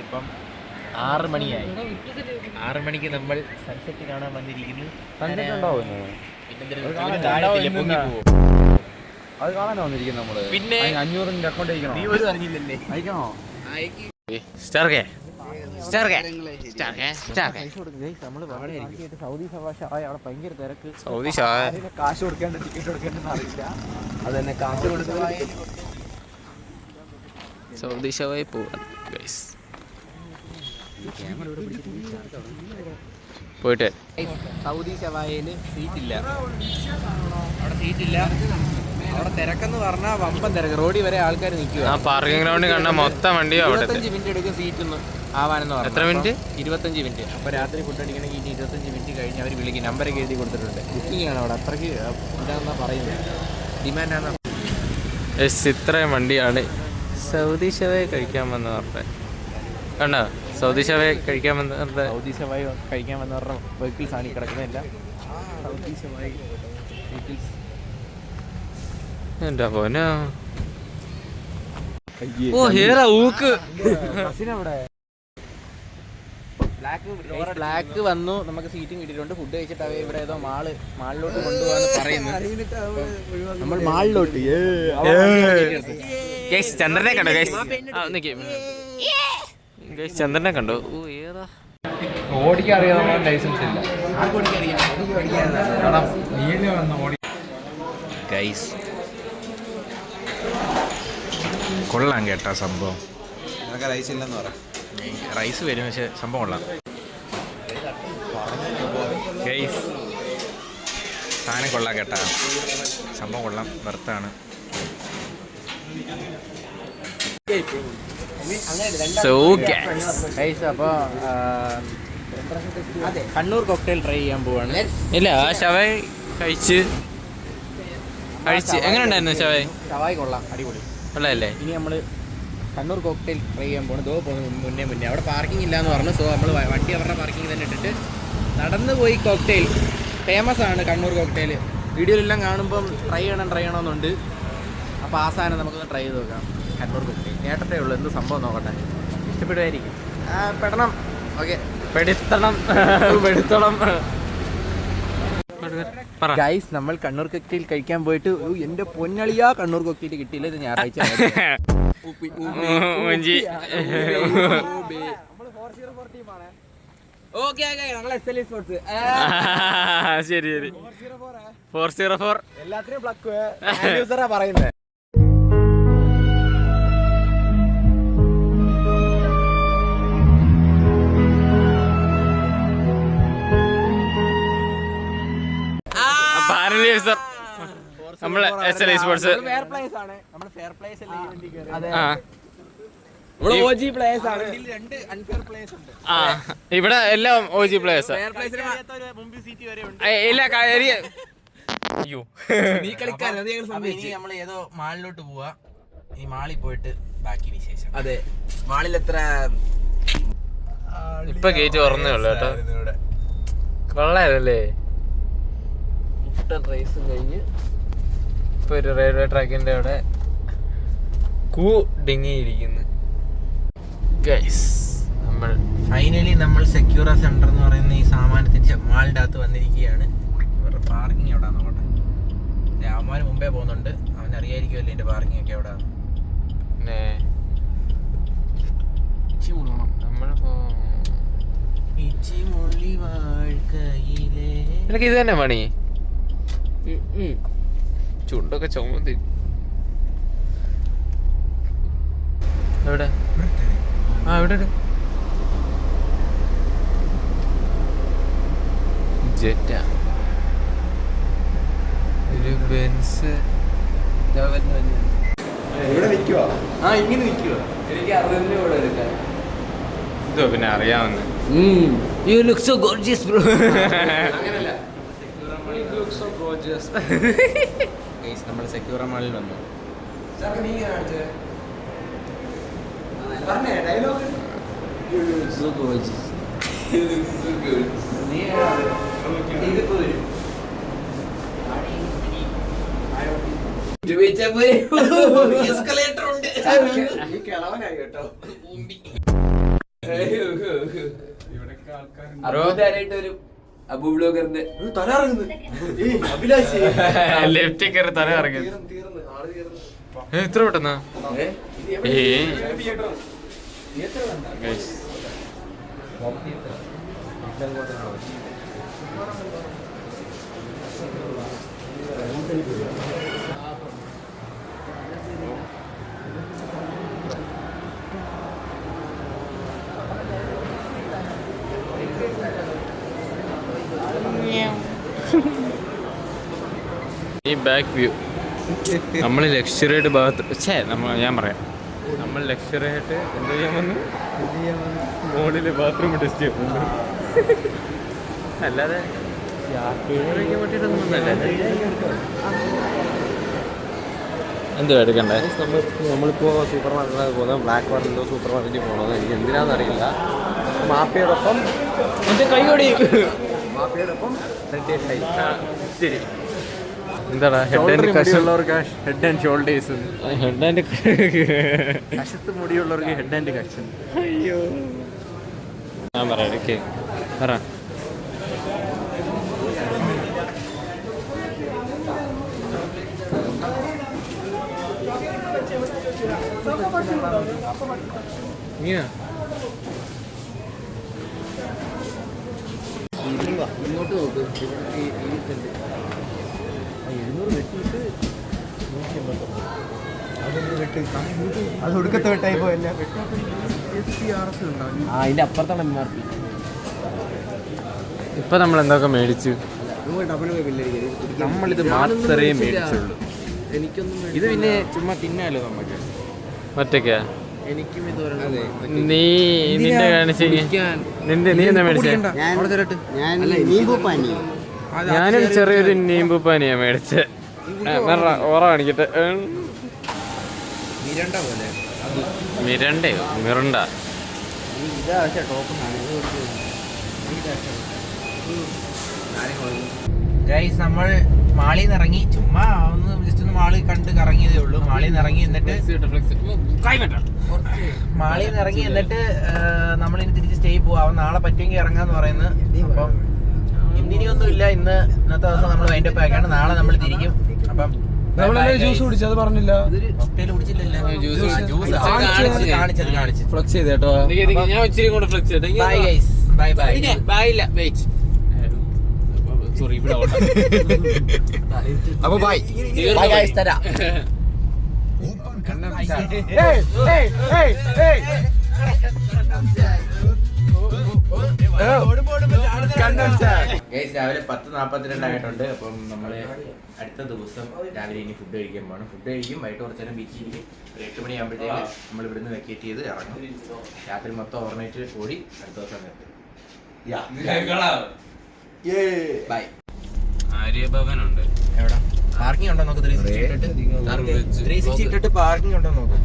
ഇപ്പം 6 മണിയായി. 6 മണിക്ക് നമ്മൾ സൺസെറ്റ് കാണാൻ വന്നിരിക്കുന്നു.
അത് കാണാനോ വന്നിരിക്കുന്നത് നമ്മള്?
പിന്നെ
500 അക്കൗണ്ട് അയക്കണോ?
നീ ഒരു അറിഞ്ഞില്ലല്ലേ?
അയക്കണോ?
സൗദി ഷവായ അവിടെ ഭയങ്കര തിരക്ക്.
കാശ് കൊടുക്കേണ്ട ടിക്കറ്റ് കൊടുക്കേണ്ടെന്ന് അറിയില്ല.
അത് തന്നെ കാശ് കൊടുത്ത്
സൗദി ഷവായി പോവാൻ പോയിട്ട്
സൗദി ഷവായയില് സീറ്റില്ല. അവിടെ സീറ്റില്ല. അവിടെ തിരക്കെന്ന് പറഞ്ഞാൽ വമ്പൻ തിരക്ക്. റോഡിൽ വരെ ആൾക്കാർ നിൽക്കുക.
ആ പാർക്കിംഗ് ഗ്രൗണ്ടിൽ കണ്ട മൊത്തം വണ്ടിയോ.
25 മിനിറ്റ് എടുക്കും സീറ്റ് ആവാനെന്ന് പറഞ്ഞു.
എത്ര മിനിറ്റ്?
25 മിനിറ്റ്. അപ്പോൾ രാത്രി ഫുഡ് അടിക്കണമെങ്കിൽ ഇനി 25 മിനിറ്റ് കഴിഞ്ഞ് അവർ വിളിക്കും. നമ്പറൊക്കെ എഴുതി കൊടുത്തിട്ടുണ്ട്. ബുക്കിംഗ് ആണ് അവിടെ. അത്രയ്ക്ക് ഇതാണെന്നാ പറയുന്നത്. ഡിമാൻഡാണ്.
ഇത്രയും വണ്ടിയാണ് സൗദി ഷവായി കഴിക്കാൻ വന്ന് പറഞ്ഞത്. കണ്ടോ? സൗദി ഷവായി കഴിക്കാൻ വന്ന് പറഞ്ഞത്.
സൗദി ഷവായി കഴിക്കാൻ വന്ന് പറഞ്ഞ വെഹിക്കിൾസ് ആണ് ഈ കിടക്കുന്നില്ല. സൗദി ഷവായി വെഹിക്കിൾസ്.
എന്താ പോനോ? ഓ ഹേറാ ഊക്ക്.
ബ്ലാക്ക് വന്നു. നമുക്ക് സീറ്റും കിട്ടിയിട്ടുണ്ട്. ഫുഡ് കഴിച്ചിട്ട് അവ ഇവിടെ ഏതോ മാളിലോട്ട് കൊണ്ടുപോകാന്ന് പറയുന്നു. നമ്മൾ മാളിലോട്ട്.
ചന്ദ്രനെ കണ്ടോ? ചന്ദ്രനെ കണ്ടോ? ഓ ഏതാ
ഓടിക്കാൻ അറിയാവുന്ന ലൈസൻസ് ഇല്ല.
ഗൈസ് കൊള്ളാം കേട്ടാ സംഭവം.
റൈസ് ഇല്ലെന്ന് പറ.
റൈസ് വരും പക്ഷെ സംഭവം കൊള്ളാം ഗൈസ്. സാധനം കൊള്ളാം കേട്ടാ, സംഭവം കൊള്ളാം, വെർത്താണ്. അപ്പോൾ കണ്ണൂർ കോക്ടെയിൽ ട്രൈ ചെയ്യാൻ പോവാണ്. ഇല്ല ഷവായ് കഴിച്ച് എങ്ങനെ ഉണ്ടായിരുന്നു ഷവായ്?
ഷവായ് കൊള്ളാം, അടിപൊളി
കൊള്ളാമല്ലേ?
ഇനി നമ്മൾ കണ്ണൂർ കോക്ടെയിൽ ട്രൈ ചെയ്യാൻ പോകണം. മുന്നേ അവിടെ പാർക്കിംഗ് ഇല്ല എന്ന് പറഞ്ഞു. സോ നമ്മൾ വണ്ടി അവരുടെ പാർക്കിംഗ് തന്നെ ഇട്ടിട്ട് നടന്നു പോയി. കോക്ടെയിൽ ഫേമസ് ആണ് കണ്ണൂർ കോക്ടെയിൽ. വീഡിയോയിലെല്ലാം കാണുമ്പം ട്രൈ ചെയ്യണമെന്നുണ്ട്. അപ്പോൾ ആ സാധനം നമുക്കൊന്ന് ട്രൈ ചെയ്ത് നോക്കാം. കണ്ണൂർ കോക്ടെയിൽ കേട്ടേ ഉള്ളൂ, എന്ത് സംഭവം നോക്കട്ടെ, ഇഷ്ടപ്പെടുമായിരിക്കും. പെടണം, ഓക്കെ, പെടുത്തണം. ഗൈസ്, നമ്മൾ കണ്ണൂർ കോക്ടെയിൽ കഴിക്കാൻ പോയിട്ട് എൻ്റെ പൊന്നളിയാ കണ്ണൂർ കോക്ടെയിൽ കിട്ടിയില്ല. ഇത് ഞായറാഴ്ച
ശരി 404
എല്ലാത്തിനും പറയുന്നത്.
നമ്മള് SLI സ്പോർട്സ് ഇവിടെ എല്ലാം OG പ്ലേയേഴ്സ്. ഇല്ല അയ്യോ,
നമ്മൾ ഏതോ മാളിലോട്ട് പോവാ. ഈ മാളിൽ പോയിട്ട് ബാക്കി വിശേഷം.
അതെ, മാളിൽ എത്ര
ഇപ്പൊ ഗേറ്റ് തുറന്നേ ഉള്ളു കേട്ടോ. കൊള്ളായിരുന്നല്ലേ?
റേസും കഴിഞ്ഞ്
ഇപ്പൊ ഒരു റെയിൽവേ ട്രാക്കിന്റെ അവിടെ ഡിങ്ങിയിരിക്കുന്നു. ഗൈസ്, നമ്മൾ
ഫൈനലി നമ്മൾ സെക്യൂറ സെന്റർ എന്ന് പറയുന്ന ഈ സാമാനത്തിന്റെ മാളിന്റെ അകത്ത് വന്നിരിക്കുകയാണ്. ഇവരുടെ പാർക്കിംഗ് എവിടെ നോക്കട്ടെ. അവന്മാർ മുമ്പേ പോകുന്നുണ്ട്, അവൻ അറിയായിരിക്കുമല്ലോ എന്റെ പാർക്കിംഗ് ഒക്കെ എവിടെയാണ്.
നിനക്ക് ഇത് തന്നെ പണി? ചുണ്ടൊക്കെ ചുമത്തി. എവിടെ? ഇവിടെ ജെറ്റ, ഒരു ബെൻസ്.
ഇങ്ങനെ നിൽക്കുക. എനിക്ക് 60 രൂപ എടുക്കാൻ.
ഇതോ പിന്നെ അറിയാവുന്ന.
You look so gorgeous, bro.
അങ്ങനല്ല, നമ്മൾ സെക്യൂറ മാളിൽ വന്നു. എസ്കലേറ്റർ ഉണ്ട്.
ഒരു അബു ബ്ലോഗറിന്റെ
ലെഫ്റ്റ് കയറി തല ഇറങ്ങി. എത്ര പെട്ടെന്നാ? ഈ ബാക്ക് വ്യൂ നമ്മൾ ലക്ഷറി ആയിട്ട് ഭാഗത്ത് ഞാൻ പറയാം, നമ്മൾ ലക്ഷറി ആയിട്ട് എന്ത് ചെയ്യാൻ വന്നു? മോളില് ബാത്റൂം ടെസ്റ്റ് ചെയ്യാൻ വന്നു. അല്ലാതെ എന്തോ എടുക്കണ്ടേ?
നമ്മളിപ്പോൾ സൂപ്പർ മാർക്കറ്റിൽ പോകുന്നത്, ബ്ലാക്ക് വാട്ടറിലോ സൂപ്പർ മാർക്കറ്റിൽ പോകണമെന്ന് എനിക്ക് എന്തിനാണെന്നറിയില്ല. മാപ്പിയോടൊപ്പം
എന്റെ കൈ ഓടി.
മാപ്പിയോടൊപ്പം
ശരി, എന്താടാ head and
head and shoulders,
head and
കശത്ത് മുടിയുള്ളവർക്ക് ഹെഡ് ആൻഡ് കഷൻ.
അയ്യോ, ഞാൻ പറയാം ഇടയ്ക്ക് പറ.
ഇങ്ങോട്ട് നോക്ക്. 700 വെട്ടിയിട്ട് 189.
അത് ഒടുക്കത്തെ വെട്ടായി പോയല്ല.
അതിന്റെ അപ്പുറത്താണ് MRP.
ഇപ്പൊ നമ്മൾ എന്തൊക്കെ മേടിച്ചു? നമ്മളിത് മാത്രമേ മേടിച്ചുള്ളൂ.
എനിക്കൊന്നും
ഇത് പിന്നെ ചുമ്മാ തിന്നാലോ നമുക്ക്.
ഒറ്റയ്ക്കാ?
എനിക്കും ഇതുവരെ
നീ നിന്റെ കാണിച്ചെങ്കിൽ നീ എന്താ മേടിച്ചേ? ഞാനും ചെറിയൊരു നീമ്പു പാനിയാ മേടിച്ചേ. ഓറ കാണിക്കട്ടെ.
മിരണ്ട പോലെ
മിരണ്ടയോ? മിറണ്ട.
ഗൈസ്, നമ്മൾ മാളിൽ നിന്ന് ഇറങ്ങി. ചുമ്മാ ഒന്ന് ജസ്റ്റ് ഒന്ന് മാളിൽ കണ്ട് കറങ്ങിയതേ ഉള്ളൂ. മാളിൽ നിന്ന് ഇറങ്ങി എന്നിട്ട് നമ്മളിനി തിരിച്ച് സ്റ്റേ പോവാം. അവൻ നാളെ പറ്റുമെങ്കിൽ ഇറങ്ങാന്ന് പറയുന്നത്. അപ്പം ഇന്നിനിയൊന്നുമില്ല. ഇന്നത്തെ ദിവസം നമ്മൾ വൈൻഡപ്പ് ആക്കിയാണ്. നാളെ നമ്മൾ തിരിക്കും. അപ്പം
ജ്യൂസ് കുടിച്ചത് പറഞ്ഞില്ല.
കാണിച്ചത്
ഫ്ലക്സ് ചെയ്ത് കേട്ടോ.
ഞാൻ ഇച്ചിരി കൂടെ ഫ്ലെക്സ് ചെയ്തേ.
Bye guys, bye bye.
ബായില്ല, വെയിറ്റ്. സോറി, ഇവിടെ
അപ്പൊ ബൈ
ബൈ ഗൈസ്, തരാ. ഗൈസ്, രാവിലെ 10:42 ആയിട്ടുണ്ട്. അപ്പം നമ്മള് അടുത്ത ദിവസം രാവിലെ ഇനി ഫുഡ് കഴിക്കാൻ പോകണം. ഫുഡ് കഴിക്കും, വൈകിട്ട് കുറച്ച് നേരം ബീച്ചിൽ ഇരിക്കും. 8 മണിയാകുമ്പോഴത്തേക്ക് നമ്മൾ ഇവിടുന്ന് വെക്കേറ്റ് ചെയ്ത് ഇറങ്ങും. രാത്രി മൊത്തം ഓർമ്മയിട്ട് ഓടി അടുത്ത ദിവസം എത്തും. ബൈ.
ആര്യഭവനുണ്ട്.
എവിടെ പാർക്കിംഗ് ഉണ്ടോ നോക്ക്. 360 ഇട്ടിട്ട് പാർക്കിംഗ് ഉണ്ടോ നോക്ക്.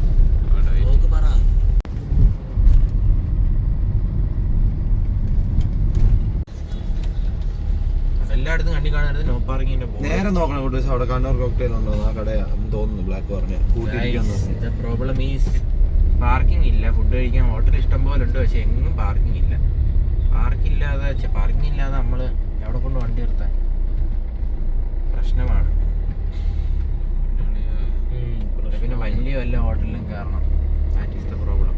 എല്ലായിടത്തും കണ്ടി കാണരുത്. നോ പാർക്കിങ്ങിന്റെ
നേരെ നോക്കണം. അവിടെ കണ്ണൂർ കോക്ടെയിൽ ഉണ്ടോ? ആ കടയാന്ന് തോന്നുന്നു. ബ്ലാക്ക് പറഞ്ഞ
പ്രോബ്ലം ഈസ് പാർക്കിംഗ് ഇല്ല. ഫുഡ് കഴിക്കാൻ ഹോട്ടൽ ഇഷ്ടം പോലെ ഉണ്ട്, പക്ഷെ എങ്ങും പാർക്കിംഗ് ഇല്ല. പാർക്കിംഗ് ഇല്ലാതെ നമ്മൾ എവിടെ കൊണ്ട് വണ്ടി നിർത്താൻ? പ്രശ്നമാണ്. പിന്നെ വലിയ വല്ല ഹോട്ടലിലും കയറണം. That is the problem.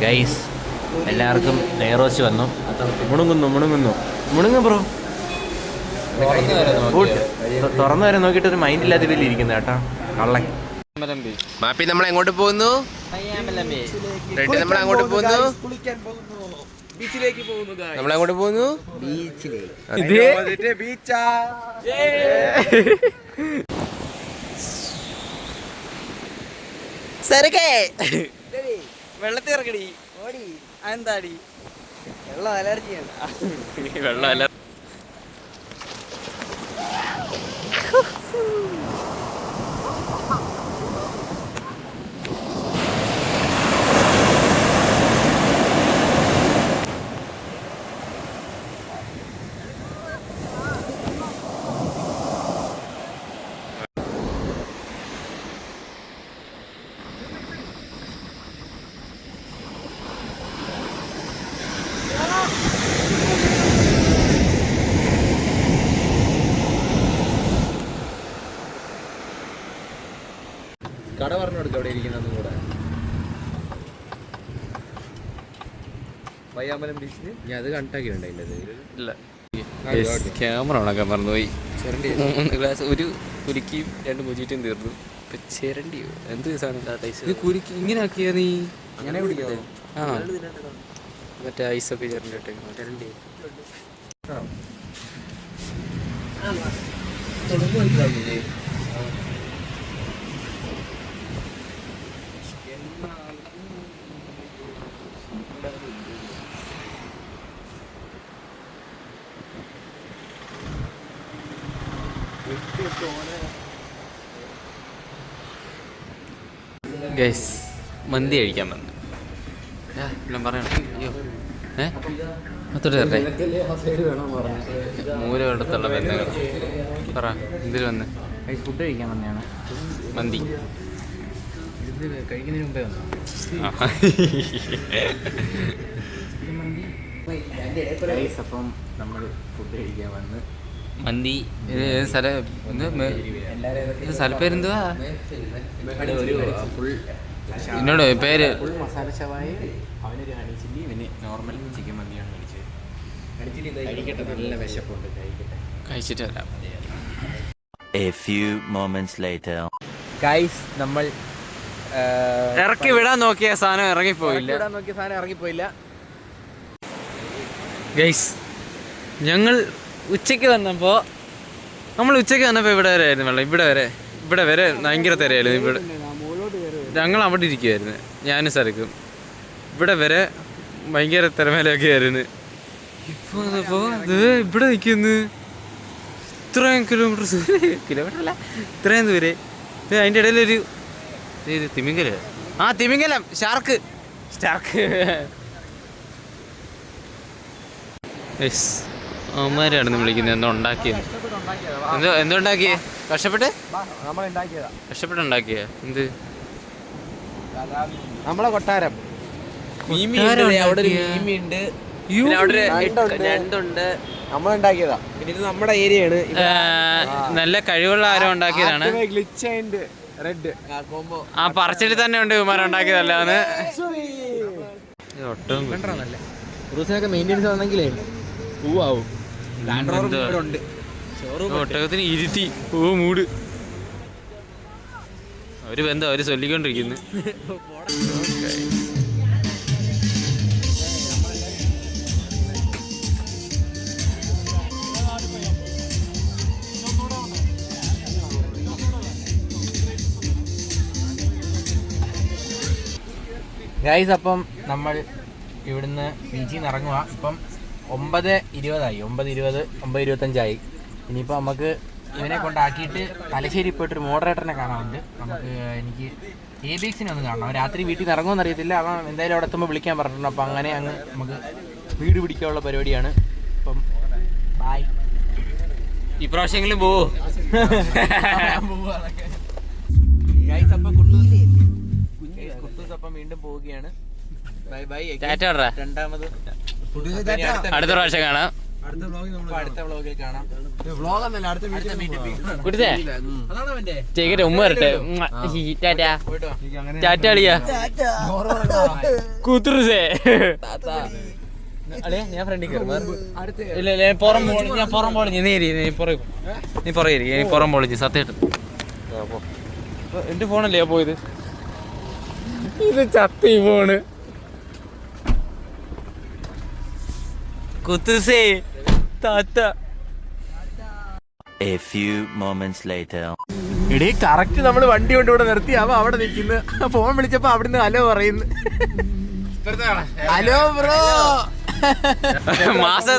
Guys, എല്ലാവർക്കും നെയ്റോസ്റ്റ് വന്നു. മുണുങ്ങുന്നു ബ്രോ. തുറന്നു വരെ നോക്കിയിട്ട് ഒരു മൈൻഡ് ഇല്ലാത്ത രീതിയിൽ ഇരിക്കുന്ന കേട്ടോ കള്ളൻ.
മാപ്പി നമ്മൾ എങ്ങോട്ട് പോകുന്നു? നമ്മൾ അങ്ങോട്ട് പോകുന്നു.
ബീച്ചിലേക്ക് പോകുന്നു.
നമ്മൾ അങ്ങോട്ട് പോകുന്നു.
വെള്ളത്തിൽ ഇറങ്ങടി. ഓടി. അതെന്താടി? വെള്ളം അലർജിയാണ്.
വെള്ളം അല്ല.
കട പറഞ്ഞു കൊടുക്കുക അവിടെ ഇരിക്കുന്നതും കൂടെ. പയ്യാമ്പലം ബീച്ചിൽ ഞാൻ അത് കണ്ടാക്കിയിട്ടുണ്ട്. അതിൻ്റെ
ഇല്ല, ക്യാമറ ഉണക്കാൻ മറന്നുപോയി. 3 ഗ്ലാസ്, ഒരു കുലുക്കിയും 2 മുജിറ്റും തീർന്നു. ഇപ്പൊ ചിരണ്ടിയോ എന്ത് സാധനം കുലുക്കി ഇങ്ങനെ ആക്കിയാ നീ?
അങ്ങനെ പിടിക്കാമോ?
ആ, മറ്റേ ഐസൊക്കെ ചിരണ്ടിട്ടെ ചിരണ്ടി. ഗൈസ്, മന്തി കഴിക്കാൻ വന്നു. എല്ലാം പറയണം. അയ്യോ, മൊത്തോട്ട് തരട്ടെ. മൂലടുത്തുള്ള ബന്ധങ്ങൾ പറ. എന്തിൽ വന്ന്?
ഫുഡ് കഴിക്കാൻ വന്നെയാണ്.
മന്തി
ഇത് കഴിക്കുന്നതിന് മുമ്പേ വന്നു. അപ്പം നമ്മൾ ഫുഡ് കഴിക്കാൻ വന്ന്
മന്തി. ഇത് സ്ഥലം സ്ഥലപ്പേരെന്തുവാ?
ഒരു ഫുൾ
എന്നോട് പേര്
ഫുൾ മസാല ഷവായ, അവനൊരു ഹണി ചില്ലി, ഇവന് നോർമൽ ചിക്കൻ മന്തിയാണ് കഴിച്ചത്. ഹണി ചില്ലി കഴിക്കട്ടെ, നല്ല വിശപ്പുണ്ട്, കഴിക്കട്ടെ.
കഴിച്ചിട്ട് വരാം.
A few moments later.
Guys നമ്മൾ
ഇറക്കി വിടാൻ നോക്കിയ സാധനം ഇറങ്ങിപ്പോയില്ല.
നോക്കിയ സാധനം ഇറങ്ങിപ്പോയില്ല.
ഗൈസ് ഞങ്ങൾ ഉച്ചയ്ക്ക് വന്നപ്പോൾ ഇവിടെ വരെ ആയിരുന്നു വെള്ളം. ഇവിടെ വരെ ഭയങ്കര തിരയായിരുന്നു. ഇവിടെ ഞങ്ങൾ അവിടെ ഇരിക്കുമായിരുന്നു, ഞാനും സരക്കും. ഇവിടെ വരെ ഭയങ്കര തിരമേലൊക്കെ ആയിരുന്നു. ഇപ്പോൾ ഇത് ഇവിടെ നിൽക്കുന്നു. ഇത്രയും കിലോമീറ്റർ അല്ല, ഇത്രയും ദൂരെ. അതിൻ്റെ ഇടയിലൊരു തിമിംഗലം. തിമിംഗലം, ഷാർക്ക്. അവന്മാരാണ് വിളിക്കുന്നത്. എന്തോ ഉണ്ടാക്കിയത്, എന്തോ ഉണ്ടാക്കിയേ? കഷ്ടപ്പെട്ടുണ്ടാക്കിയ എന്ത്?
നമ്മളെ കൊട്ടാരം. അവിടെ ഒരു മീമിയുണ്ട്, അവിടെ ഞണ്ടുണ്ട്. നമ്മളുണ്ടാക്കിയതാ. പിന്നെ ഇത് നമ്മുടെ ഏരിയയാണ്.
നല്ല കഴിവുള്ള ആരോ ഉണ്ടാക്കിയതാണ്.
റെഡ് കോംബോ
പറച്ചിൽ തന്നെ ഉണ്ട് ഇവന്മാർ ഉണ്ടാക്കിയതല്ലാന്ന്. ഒട്ടും
റൂസിനൊക്കെ മെയിൻ്റെനൻസ് വന്നെങ്കിലേ പൂവാവും.
ഒട്ടകത്തിന് ഇരുത്തി മൂട്. അവര് ബന്ധം അവര് ചൊല്ലിക്കൊണ്ടിരിക്കുന്നു.
ഗൈസ്, അപ്പം നമ്മൾ ഇവിടുന്ന് ബീച്ചിൽ നിന്ന് ഇറങ്ങുക. ഇപ്പം 9:20 9:25. ഇനിയിപ്പോൾ നമുക്ക് ഇവനെ കൊണ്ടാക്കിയിട്ട് തലശ്ശേരി പോയിട്ടൊരു മോഡറേറ്ററിനെ കാണാനുണ്ട്. എനിക്ക് ABXനെ ഒന്ന് കാണണം. രാത്രി വീട്ടിൽ നിന്ന് ഇറങ്ങുമെന്ന് അറിയത്തില്ല. അവൻ എന്തായാലും അവിടെ എത്തുമ്പോൾ വിളിക്കാൻ പറഞ്ഞിട്ടുണ്ട്. അപ്പം അങ്ങനെ നമുക്ക് വീട് പിടിക്കാനുള്ള പരിപാടിയാണ്. അപ്പം ബൈ.
ഇപ്രാവശ്യമെങ്കിലും പോവോ?
ഗൈസ്, അപ്പം കുട്ടൂസ് അപ്പം വീണ്ടും പോവുകയാണ്. Bye bye. രണ്ടാമത്
അടുത്ത പ്രാവശ്യം കാണാം.
അടുത്ത വ്ളോഗിൽ കാണാം.
ചേക്കട്ടെ, ഉമ്മ വരട്ടെ. ടാറ്റ കൂത്തുറുസേ.
ഞാൻ ഫ്രണ്ടിൽ
ഇല്ല, പുറം പൊളിഞ്ഞ് നീ പുറം പൊളിഞ്ഞ് സത്യമായിട്ട്. എന്റെ ഫോണല്ലേ പോയത്? ഇത് ചത്തി ഫോണ്. കുത്തുസേ താത്ത.
A few moments later.
എടീ, കറക്റ്റ് നമ്മൾ വണ്ടി കൊണ്ട് ഇവിടെ നിർത്തി. അവ അവിടെ നിൽക്കുന്നു. ഫോൺ വിളിച്ചപ്പോ അവിടുന്ന് ഹലോ പറയുന്നു. Hello bro.
മാസം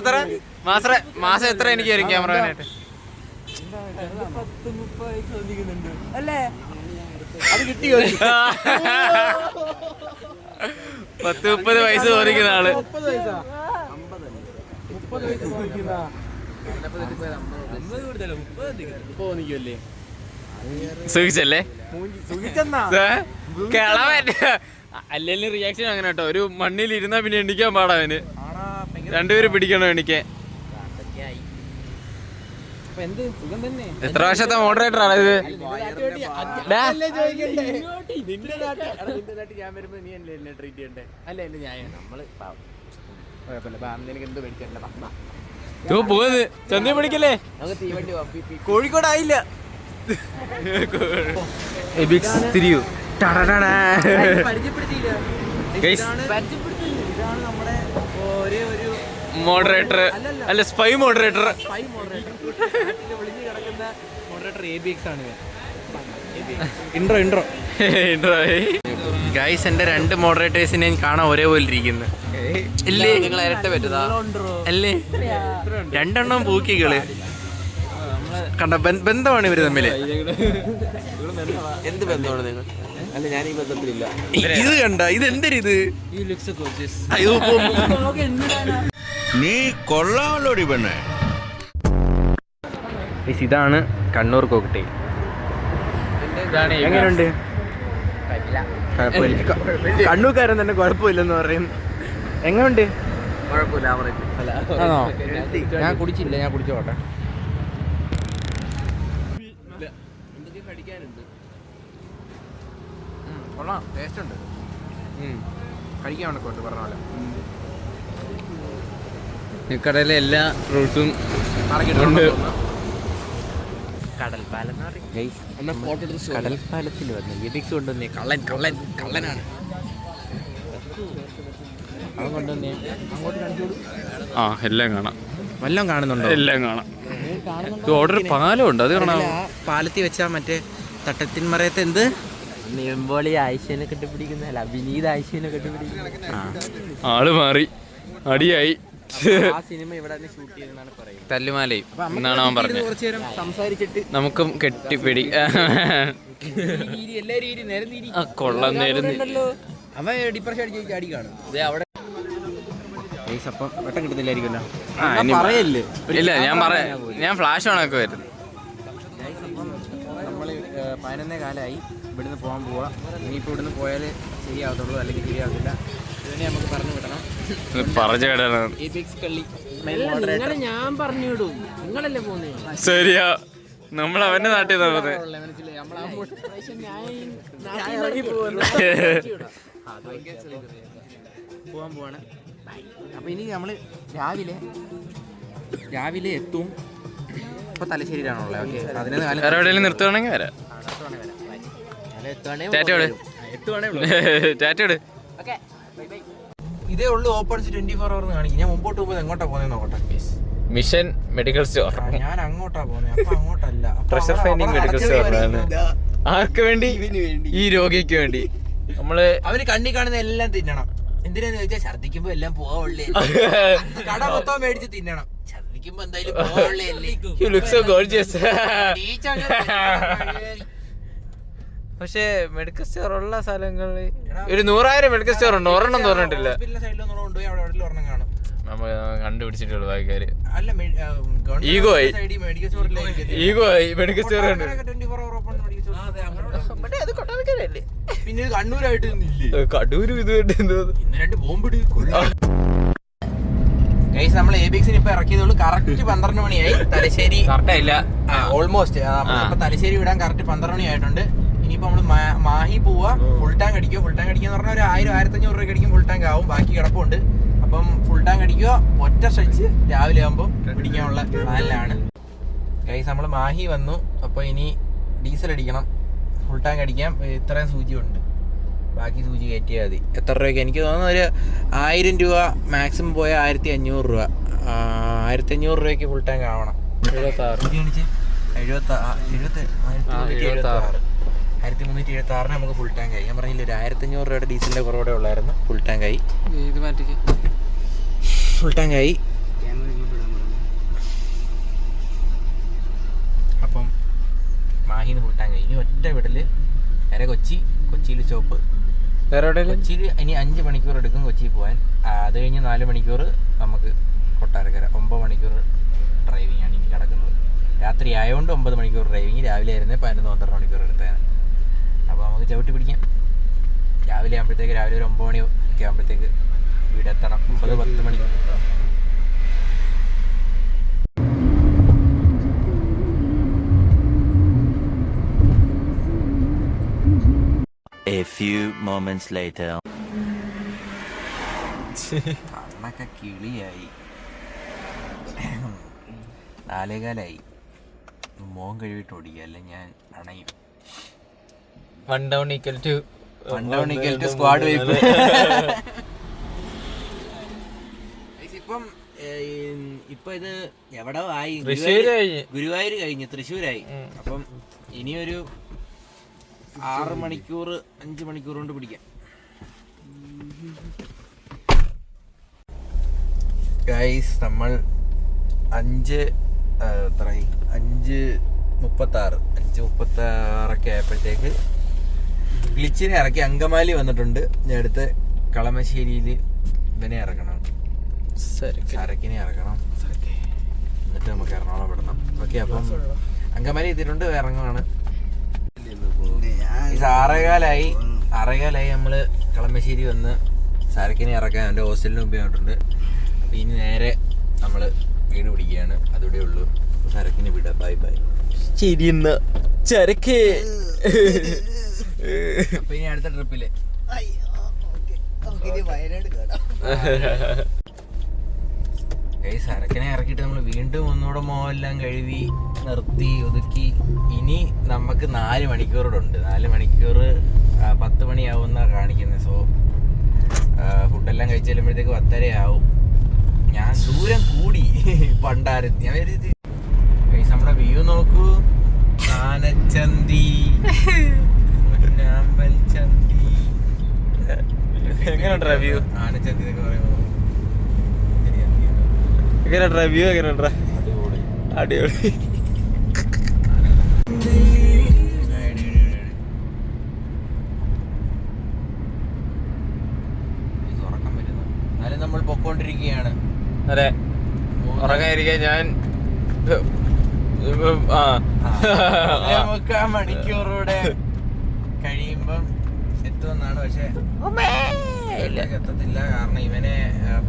എത്ര എനിക്ക് വരും ക്യാമറമാനായിട്ട്?
അല്ലേ? അത് കിട്ടിയോ?
10-30 വയസ്സ് തോന്നിക്കുന്ന ആള്.
30 വയസ്സ് തോന്നിക്കുന്ന
സുഖിച്ചല്ലേ?
സുഖിച്ചെന്നാ
അല്ലെങ്കിൽ റിയാക്ഷൻ അങ്ങനെ കേട്ടോ. ഒരു മണ്ണിൽ ഇരുന്നാ പിന്നെ എണ്ണിക്കാൻ പാടാവന്. രണ്ടുപേരും പിടിക്കണോ എണിക്കാൻ? എത്ര വർഷത്തെ മോഡറേറ്റർ ആണ് ഇത്?
ഞാൻ വരുമ്പോ നീ എന്നെ ട്രീറ്റ് ചെയ്യണ്ടേ? അല്ല എന്റെ ഞാൻ നമ്മള് എന്ത് മേടിച്ചല്ല.
പോന്ന് ചന്തി പിടിക്കല്ലേ?
നമുക്ക് തീവണ്ടി പോവാം.
കോഴിക്കോടായില്ല. തിരിയൂ.
ഇതാണ് നമ്മുടെ ഒരേ ഒരു
മോഡറേറ്റർ. അല്ല, സ്പൈ മോഡറേറ്റർ.
ഒളിഞ്ഞു കിടക്കുന്ന മോഡറേറ്റർ ABX ആണ്. ഇൻട്രോ
ഗൈസ്, എന്റെ 2 മോഡറേറ്റേഴ്സിനെ കാണാൻ ഒരേപോലെ ഇരിക്കുന്നു. അല്ലേ? നിങ്ങൾ ഇരട്ട പറ്റുതാ അല്ലേ? 2 എണ്ണം പൂക്കികള് കണ്ട ബന്ധമാണ് ഇവര് തമ്മില്.
എന്ത് ബന്ധമാണ് നിങ്ങൾ? അല്ല, ഞാൻ ഈ ബന്ധത്തിലില്ല.
ഇത് കണ്ട, ഇത് എന്തൊരിത്?
നീ കൊള്ളാമല്ലോടി പെണ്ണേ.
ഇതാണ് കണ്ണൂർ കോക്ടെയിൽ. എങ്ങനെയുണ്ട്? കണ്ണൂർക്കാരൻ തന്നെ കുഴപ്പമില്ലെന്ന് പറയും. എങ്ങനെയുണ്ട്? ആണോ? ഞാൻ കുടിച്ചില്ല, ഞാൻ കുടിച്ചോട്ടെ. കൊള്ളാം, ടേസ്റ്റ് ഉണ്ട്, കഴിക്കാൻ വേണ്ടി പറഞ്ഞ പോലെ.
ഈ കടയിലെ എല്ലാ ഫ്രൂട്ട്സും
മാർക്കറ്റ്
കടൽപ്പാലം എന്ന് പറയും.
എന്നാ ഫോട്ടോ എടുത്ത്
കടൽപ്പാലത്തിൽ വന്ന് എബിക്സ് കൊണ്ടുവന്നേ കള്ളനാണ്. അവൻ കൊണ്ടുവന്നേ അങ്ങോട്ട് കാണിച്ചോളൂ.
ആ എല്ലാം കാണാം,
വല്ലതും കാണുന്നുണ്ടോ?
എല്ലാം കാണാം. ഓർഡർ പാലമുണ്ട്, അത് കാണാം.
പാലത്തിൽ വെച്ചാൽ മറ്റേ തട്ടത്തിൻമറയത്ത് എന്ത് നിയമ്പോളി ആയിഷേനെ കെട്ടിപ്പിടിക്കുന്നതല്ല, വിനീത് ആയിഷേനെ കെട്ടിപ്പിടിക്കുന്ന
ആള് മാറി, അടിയായി.
ആ സിനിമ ഇവിടെ ഷൂട്ട് ചെയ്തെന്നാണ് പറയുന്നത്.
തല്ലുമാലയും എന്നാണ് അവൻ പറഞ്ഞത്.
കുറച്ചു നേരം സംസാരിച്ചിട്ട്
നമുക്കും കെട്ടിപ്പിടി കൊള്ളം നേരുന്നു.
അവൻ ഡിപ്രഷൻ അടിച്ച് ചാടി കാണും. അപ്പം വെട്ടം കിട്ടുന്നില്ലായിരിക്കുമല്ലോ.
പറയല്ലേ? ഇല്ല, ഞാൻ ഫ്ലാഷ് ഓണൊക്കെ വരുന്നു.
നമ്മൾ 11 കാലമായി ഇവിടുന്ന് പോകാൻ പോവാം. ഇനിയിപ്പോൾ ഇവിടുന്ന് പോയാൽ ശരിയാവത്തുള്ളൂ, അല്ലെങ്കിൽ ശരിയാവത്തില്ല. ഇതിനെ നമുക്ക് പറഞ്ഞു വിടണം.
പറഞ്ഞു വിടണം.
ഞാൻ പറഞ്ഞു വിടും, നിങ്ങളല്ലേ പോകുന്നത്.
ശരിയാ, നമ്മൾ അവന്റെ നാട്ടിൽ പോകുന്നത്.
പോകാൻ പോവാണ്. അപ്പോൾ ഇനി നമ്മൾ രാവിലെ എത്തും. ഇപ്പോൾ തലശ്ശേരിയിലാണുള്ളത്. ഓക്കെ, 11 കാലം
വേറെ എവിടെയെങ്കിലും നിർത്തുവാണെങ്കിൽ വരാം. ടാറ്റോട്
ഇതേ ഉള്ളൂ ഓപ്പൺസ് 24 hours കാണിക്കും. ഞാൻ മുമ്പോട്ട് പോകുമ്പോൾ എങ്ങോട്ടാ പോകുന്നത് നോക്കട്ടെ.
Mission medical store.
ഞാൻ അങ്ങോട്ടാ പോകുന്നത്, അപ്പൊ അങ്ങോട്ടല്ല.
പ്രഷർ ഫൈൻഡിങ് മെഡിക്കൽ സ്റ്റോറിലാണ്. ആർക്ക് വേണ്ടി? ഈ രോഗിക്ക് വേണ്ടി. നമ്മള്
അവര് കണ്ണി കാണുന്ന എല്ലാം തിന്നണം. എന്തിനാന്ന് ചോദിച്ചാൽ ഛർദിക്കുമ്പോ എല്ലാം പോവുള്ളേ. കട മൊത്തം മേടിച്ച് തിന്നണം. ഛർദിക്കുമ്പോ എന്തായാലും പോവുള്ളേ.
You look so gorgeous. പക്ഷേ മെഡിക്കൽ സ്റ്റോർ ഉള്ള സ്ഥലങ്ങളിൽ ഒരു 100,000 മെഡിക്കൽ സ്റ്റോർ ഉണ്ട്. ഒരെണ്ണം തോന്നിട്ടില്ല. നമ്മൾ കണ്ടുപിടിച്ചിട്ടുള്ളൂ ആൾക്കാര്. ഈഗോ ആയി മെഡിക്കൽ സ്റ്റോർ ഉണ്ട്.
പിന്നെ കണ്ണൂരായിട്ട്
കടൂര് ഇത്
ഗൈസ്, നമ്മൾ എബിക്സിന് ഇപ്പൊ ഇറക്കിയതുള്ളൂ. കറക്റ്റ് 12 മണിയായി. തലശ്ശേരി
കറക്റ്റായില്ല,
ഓൾമോസ്റ്റ്. ഇപ്പൊ തലശ്ശേരി വിടാൻ കറക്റ്റ് 12 മണി ആയിട്ടുണ്ട്. ഇനിയിപ്പോ നമ്മള് മാഹി പോവാ. ഫുൾ ടാങ്ക് അടിക്കുക. ഫുൾ ടാങ്ക് അടിക്കുക എന്ന് പറഞ്ഞാൽ ഒരു 1000-1500 രൂപയ്ക്ക് അടിക്കും. ഫുൾ ടാങ്ക് ആവും, ബാക്കി കിടപ്പുണ്ട്. അപ്പം ഫുൾ ടാങ്ക് അടിക്കുക. ഒറ്റ സ്ട്രെച്ച് രാവിലെ ആകുമ്പോൾ പിടിക്കാനുള്ള പ്ലാനിലാണ് ഗൈസ്. നമ്മൾ മാഹി വന്നു. അപ്പോൾ ഇനി ഡീസൽ അടിക്കണം, ഫുൾ ടാങ്ക് അടിക്കാം. ഇത്രയും സൂചി ഉണ്ട്, ബാക്കി സൂചി കയറ്റിയാൽ മതി. എത്ര രൂപയ്ക്ക്? എനിക്ക് തോന്നുന്നു ഒരു 1000 രൂപ മാക്സിമം പോയാൽ 1500 രൂപ. 1500 രൂപയ്ക്ക് ഫുൾ ടാങ്ക് ആവണം. 1376 നമുക്ക് ഫുൾ ടാങ്ക് ആയി. ഞാൻ പറഞ്ഞില്ല, ഒരു 1500 രൂപയുടെ ഡീസലിൻ്റെ കുറവിടെ ഉള്ളായിരുന്നു. ഫുൾ ടാങ്ക് ആയി. ഫുൾ ടാങ്ക് ആയി. അപ്പം മാഹിന്ന് ഫുൾ ടാങ്ക് ആയി. ഇനി ഒറ്റ വിടല് നേരെ കൊച്ചിയിൽ സ്റ്റോപ്പ്. കൊച്ചിയിൽ ഇനി 5 മണിക്കൂർ എടുക്കും കൊച്ചിയിൽ പോകാൻ. അത് കഴിഞ്ഞ് 4 മണിക്കൂർ നമുക്ക് കൊട്ടാരക്കര. 9 മണിക്കൂർ ഡ്രൈവിംഗ് ആണ് ഇനി കിടക്കുന്നത്. രാത്രി ആയതുകൊണ്ട് 9 മണിക്കൂർ ഡ്രൈവിങ്. രാവിലെ ആയിരുന്നേ 11-12 മണിക്കൂർ എടുത്തേനെ. അപ്പോൾ നമുക്ക് ചവിട്ടി പിടിക്കാം. രാവിലെ ആകുമ്പോഴത്തേക്ക്, രാവിലെ ഒരു 9 മണി ഒക്കെ ആകുമ്പോഴത്തേക്ക് വീടെത്തണം. 9-10 മണി.
A few moments later.
കണ്ണൊക്കെ കിളിയായി. 4 കാലായി. മോൻ കഴിവിട്ട് ഓടിക്കുക, അല്ലെ ഞാൻ അണയും.
1 down equal to
squad wipe. ഇപ്പൊ ഇത് എവിടെ ആയി? ഗുരുവായൂർ കഴിഞ്ഞ് തൃശ്ശൂരായി. അപ്പം ഇനിയൊരു 6 മണിക്കൂർ 5 മണിക്കൂർ കൊണ്ട് പിടിക്കാം. ഗൈസ്, നമ്മൾ 5:36 ആയപ്പോഴത്തേക്ക് ഗ്ലിച്ചിനെ ഇറക്കി. അങ്കമാലി വന്നിട്ടുണ്ട്. ഞാൻ അടുത്ത് കളമശ്ശേരിയിൽ ഇവനെ ഇറക്കണം, സരക്കിനെ ഇറക്കണം. എന്നിട്ട് നമുക്ക് എറണാകുളം വിടണം. ഓക്കെ, അപ്പം അങ്കമാലി എത്തിയിട്ടുണ്ട്, ഇറങ്ങുവാണ്. 6:15 നമ്മള് കളമശ്ശേരി വന്ന് സരക്കിനെ ഇറക്കാൻ എൻ്റെ ഹോസ്റ്റലിന് മുമ്പ് വന്നിട്ടുണ്ട്. അപ്പം ഇനി നേരെ നമ്മള് വീട് പിടിക്കുകയാണ്. അതൂടെ ഉള്ളൂ. സരക്കിനെ വിടാം. Bye bye.
ശരി. ചരക്ക്
അപ്പൊ ഇനി അടുത്ത ട്രിപ്പില് സരക്കിനെ ഇറക്കിയിട്ട് നമ്മൾ വീണ്ടും ഒന്നുകൂടെ മോഹെല്ലാം കഴുകി നിർത്തി ഒതുക്കി. ഇനി നമുക്ക് 4 മണിക്കൂറുടെ ഉണ്ട്. 4 മണിക്കൂർ 10 മണിയാവുന്ന കാണിക്കുന്നത്. സോ ഫുഡെല്ലാം കഴിച്ച് ചെല്ലുമ്പോഴത്തേക്ക് 10:30 ആവും. ഞാൻ ദൂരം കൂടി പണ്ടാരത്തി. നമ്മുടെ വ്യൂ നോക്കൂ. ആനച്ചന്തി, ചന്തി.
എങ്ങനെയുണ്ട് റിവ്യൂ?
ആനച്ചന്തി എന്നൊക്കെ പറയുമ്പോൾ
എങ്ങനെയുണ്ട് റിവ്യൂ? എങ്ങനെയുണ്ട്? അടിപൊളി.
ഉറക്കം വരുന്നു. എന്നാലും നമ്മൾ പൊക്കോണ്ടിരിക്കുകയാണ്.
അതെ, ഉറങ്ങാതിരിക്കാൻ ഞാൻ
3 മണിക്കൂറൂടെ കഴിയുമ്പം എത്തുമെന്നാണ്. പക്ഷെ എത്തത്തില്ല. കാരണം ഇവനെ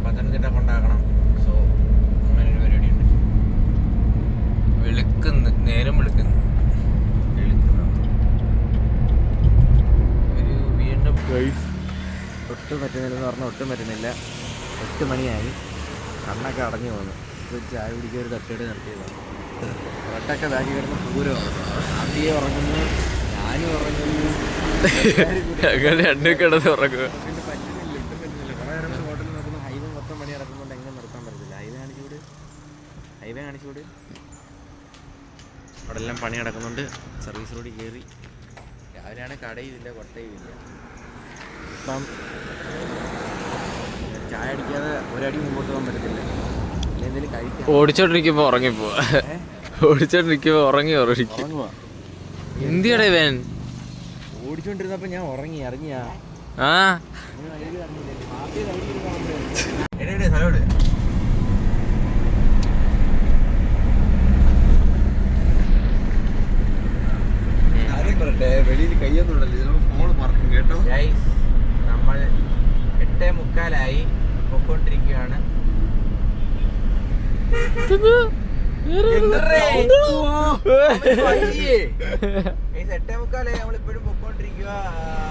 പത്തനംതിട്ട കൊണ്ടാക്കണം. സോ അങ്ങനെ ഒരു പരിപാടി ഉണ്ട്.
വിളിക്കുന്നു, നേരം വിളിക്കുന്നു.
ഒരു വീണ്ടും ഒട്ടും പറ്റുന്നില്ലെന്ന് പറഞ്ഞാൽ ഒട്ടും പറ്റുന്നില്ല. 8 മണിയായി. കണ്ണൊക്കെ അടഞ്ഞു പോകുന്നു. ചായ കുടിക്കാൻ ഒരു തട്ടേട് നിർത്തിയതാണ്. ഒട്ടൊക്കെ ബാക്കി കിടന്ന് പൂരമാണ്. ആദ്യം ഉറങ്ങുന്നു, ഞാനും ഉറങ്ങുന്നു.
രണ്ടു കിടന്ന് ഉറങ്ങുക.
പിന്നെ പറ്റുന്നില്ല, ഇട്ടും പറ്റുന്നില്ല. കുറേ നേരം ഹോട്ടലിൽ നോക്കുന്നു. ഹൈവേ മൊത്തം പണി നടക്കുന്നുണ്ട്. എങ്ങനെ നിർത്താൻ പറ്റത്തില്ല. ഹൈവേ കാണിച്ചുകൂട്. അവിടെ എല്ലാം പണി നടക്കുന്നുണ്ട്. സർവീസ് റോഡിൽ കയറി. രാവിലെയാണ് കടയും ഇല്ല, കൊട്ടയും ഇല്ല. ഇപ്പം ചായ അടിക്കാതെ ഒരടി മുമ്പോട്ട് പോകാൻ പറ്റത്തില്ല. എന്തെങ്കിലും കഴിക്കാം.
ഓടിച്ചോണ്ടിരിക്കുമ്പോ ഉറങ്ങിപ്പോവാ. ഓടിച്ചോണ്ടിരിക്കുമ്പോ ഉറങ്ങുവാ. എന്തിയാടെ ഇവൻ?
ഓടിച്ചോണ്ടിരുന്നപ്പോ ഞാൻ ഉറങ്ങി. അറിഞ്ഞാ
ആ
സ്ഥലോട്
വെളിയിൽ കയ്യൊന്നുണ്ടല്ലോ, ഫോൺ മറക്കും കേട്ടോ.
നമ്മൾ 8:45 പൊക്കോണ്ടിരിക്കുകയാണ്. നമ്മളിപ്പോഴും പൊക്കോണ്ടിരിക്കുക.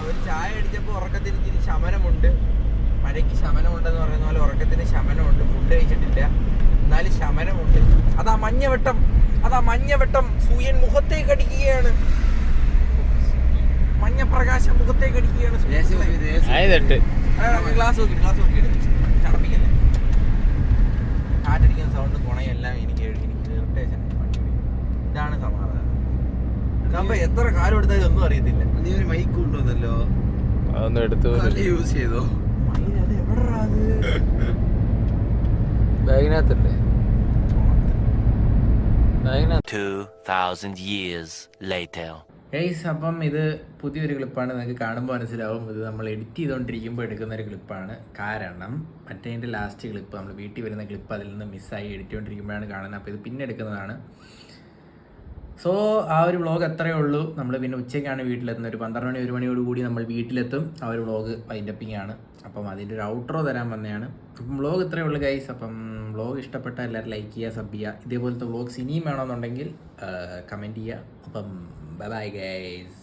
ഒരു ചായ അടിച്ചപ്പോ ഉറക്കത്തിന് ഇച്ചിരി ശമനമുണ്ട്. മഴയ്ക്ക് ശമനമുണ്ടെന്ന് പറയുന്ന പോലെ ഉറക്കത്തിന് ശമനമുണ്ട്. ഫുഡ് കഴിച്ചിട്ടില്ല, എന്നാലും ശമനമുണ്ട്. അതാ മഞ്ഞവെട്ടം സൂര്യൻ മുഖത്തേക്ക് അടിക്കുകയാണ്. മഞ്ഞപ്രകാശം മുഖത്തേക്ക് അടിക്കുകയാണ്. ഗ്ലാസ് നോക്കിയിട്ട് ചടപ്പിക്കല്ലേ. കാറ്റടിക്കുന്ന സൗണ്ട് കുണയെല്ലാം എനിക്ക് ഇറിറ്റേഷൻ. ഇതാണ് സമാധാനം. ഇതാകുമ്പോ എത്ര കാലം എടുത്താലും ഒന്നും അറിയത്തില്ല.
നീ ഒരു മൈക്ക് കൊണ്ടുവന്നല്ലോ,
അതൊന്നും എടുത്തു
യൂസ് ചെയ്തോ?
അത് എവിടെടാ അത്?
ബാഗിനകത്തല്ലേ?
2000 years later.
ഗൈസ്, അപ്പം ഇത് പുതിയൊരു ക്ലിപ്പാണ്. നിങ്ങൾക്ക് കാണുമ്പോൾ മനസ്സിലാവും ഇത് നമ്മൾ എഡിറ്റ് ചെയ്തുകൊണ്ടിരിക്കുമ്പോൾ എടുക്കുന്ന ഒരു ക്ലിപ്പാണ്. കാരണം മറ്റേതിൻ്റെ ലാസ്റ്റ് ക്ലിപ്പ്, നമ്മൾ വീട്ടിൽ വരുന്ന ക്ലിപ്പ് അതിൽ നിന്ന് മിസ്സായി എഡിറ്റ് ചെയ്തുകൊണ്ടിരിക്കുമ്പോഴാണ് കാണുന്നത്. അപ്പോൾ ഇത് പിന്നെ എടുക്കുന്നതാണ്. സോ ആ ഒരു വ്ളോഗ് അത്രയേ ഉള്ളൂ. നമ്മൾ പിന്നെ ഉച്ചയ്ക്കാണ് വീട്ടിലെത്തുന്നത്. ഒരു 12 മണി 1 മണിയോടുകൂടി നമ്മൾ വീട്ടിലെത്തും. ആ ഒരു വ്ളോഗ് വൈൻഡപ്പിംഗ് ആണ്. അപ്പം അതിൻ്റെ ഒരു ഔട്ട്രോ തരാൻ വന്നതാണ്. അപ്പം വ്ളോഗ് ഇത്രയേ ഉള്ളൂ ഗൈസ്. അപ്പം വ്ളോഗ് ഇഷ്ടപ്പെട്ടാൽ എല്ലാവരും ലൈക്ക് ചെയ്യുക, സബ് ചെയ്യുക. ഇതേപോലത്തെ വ്ളോഗ്സ് ഇനിയും വേണമെന്നുണ്ടെങ്കിൽ കമൻറ്റ് ചെയ്യുക. അപ്പം ബൈ ഗൈസ്.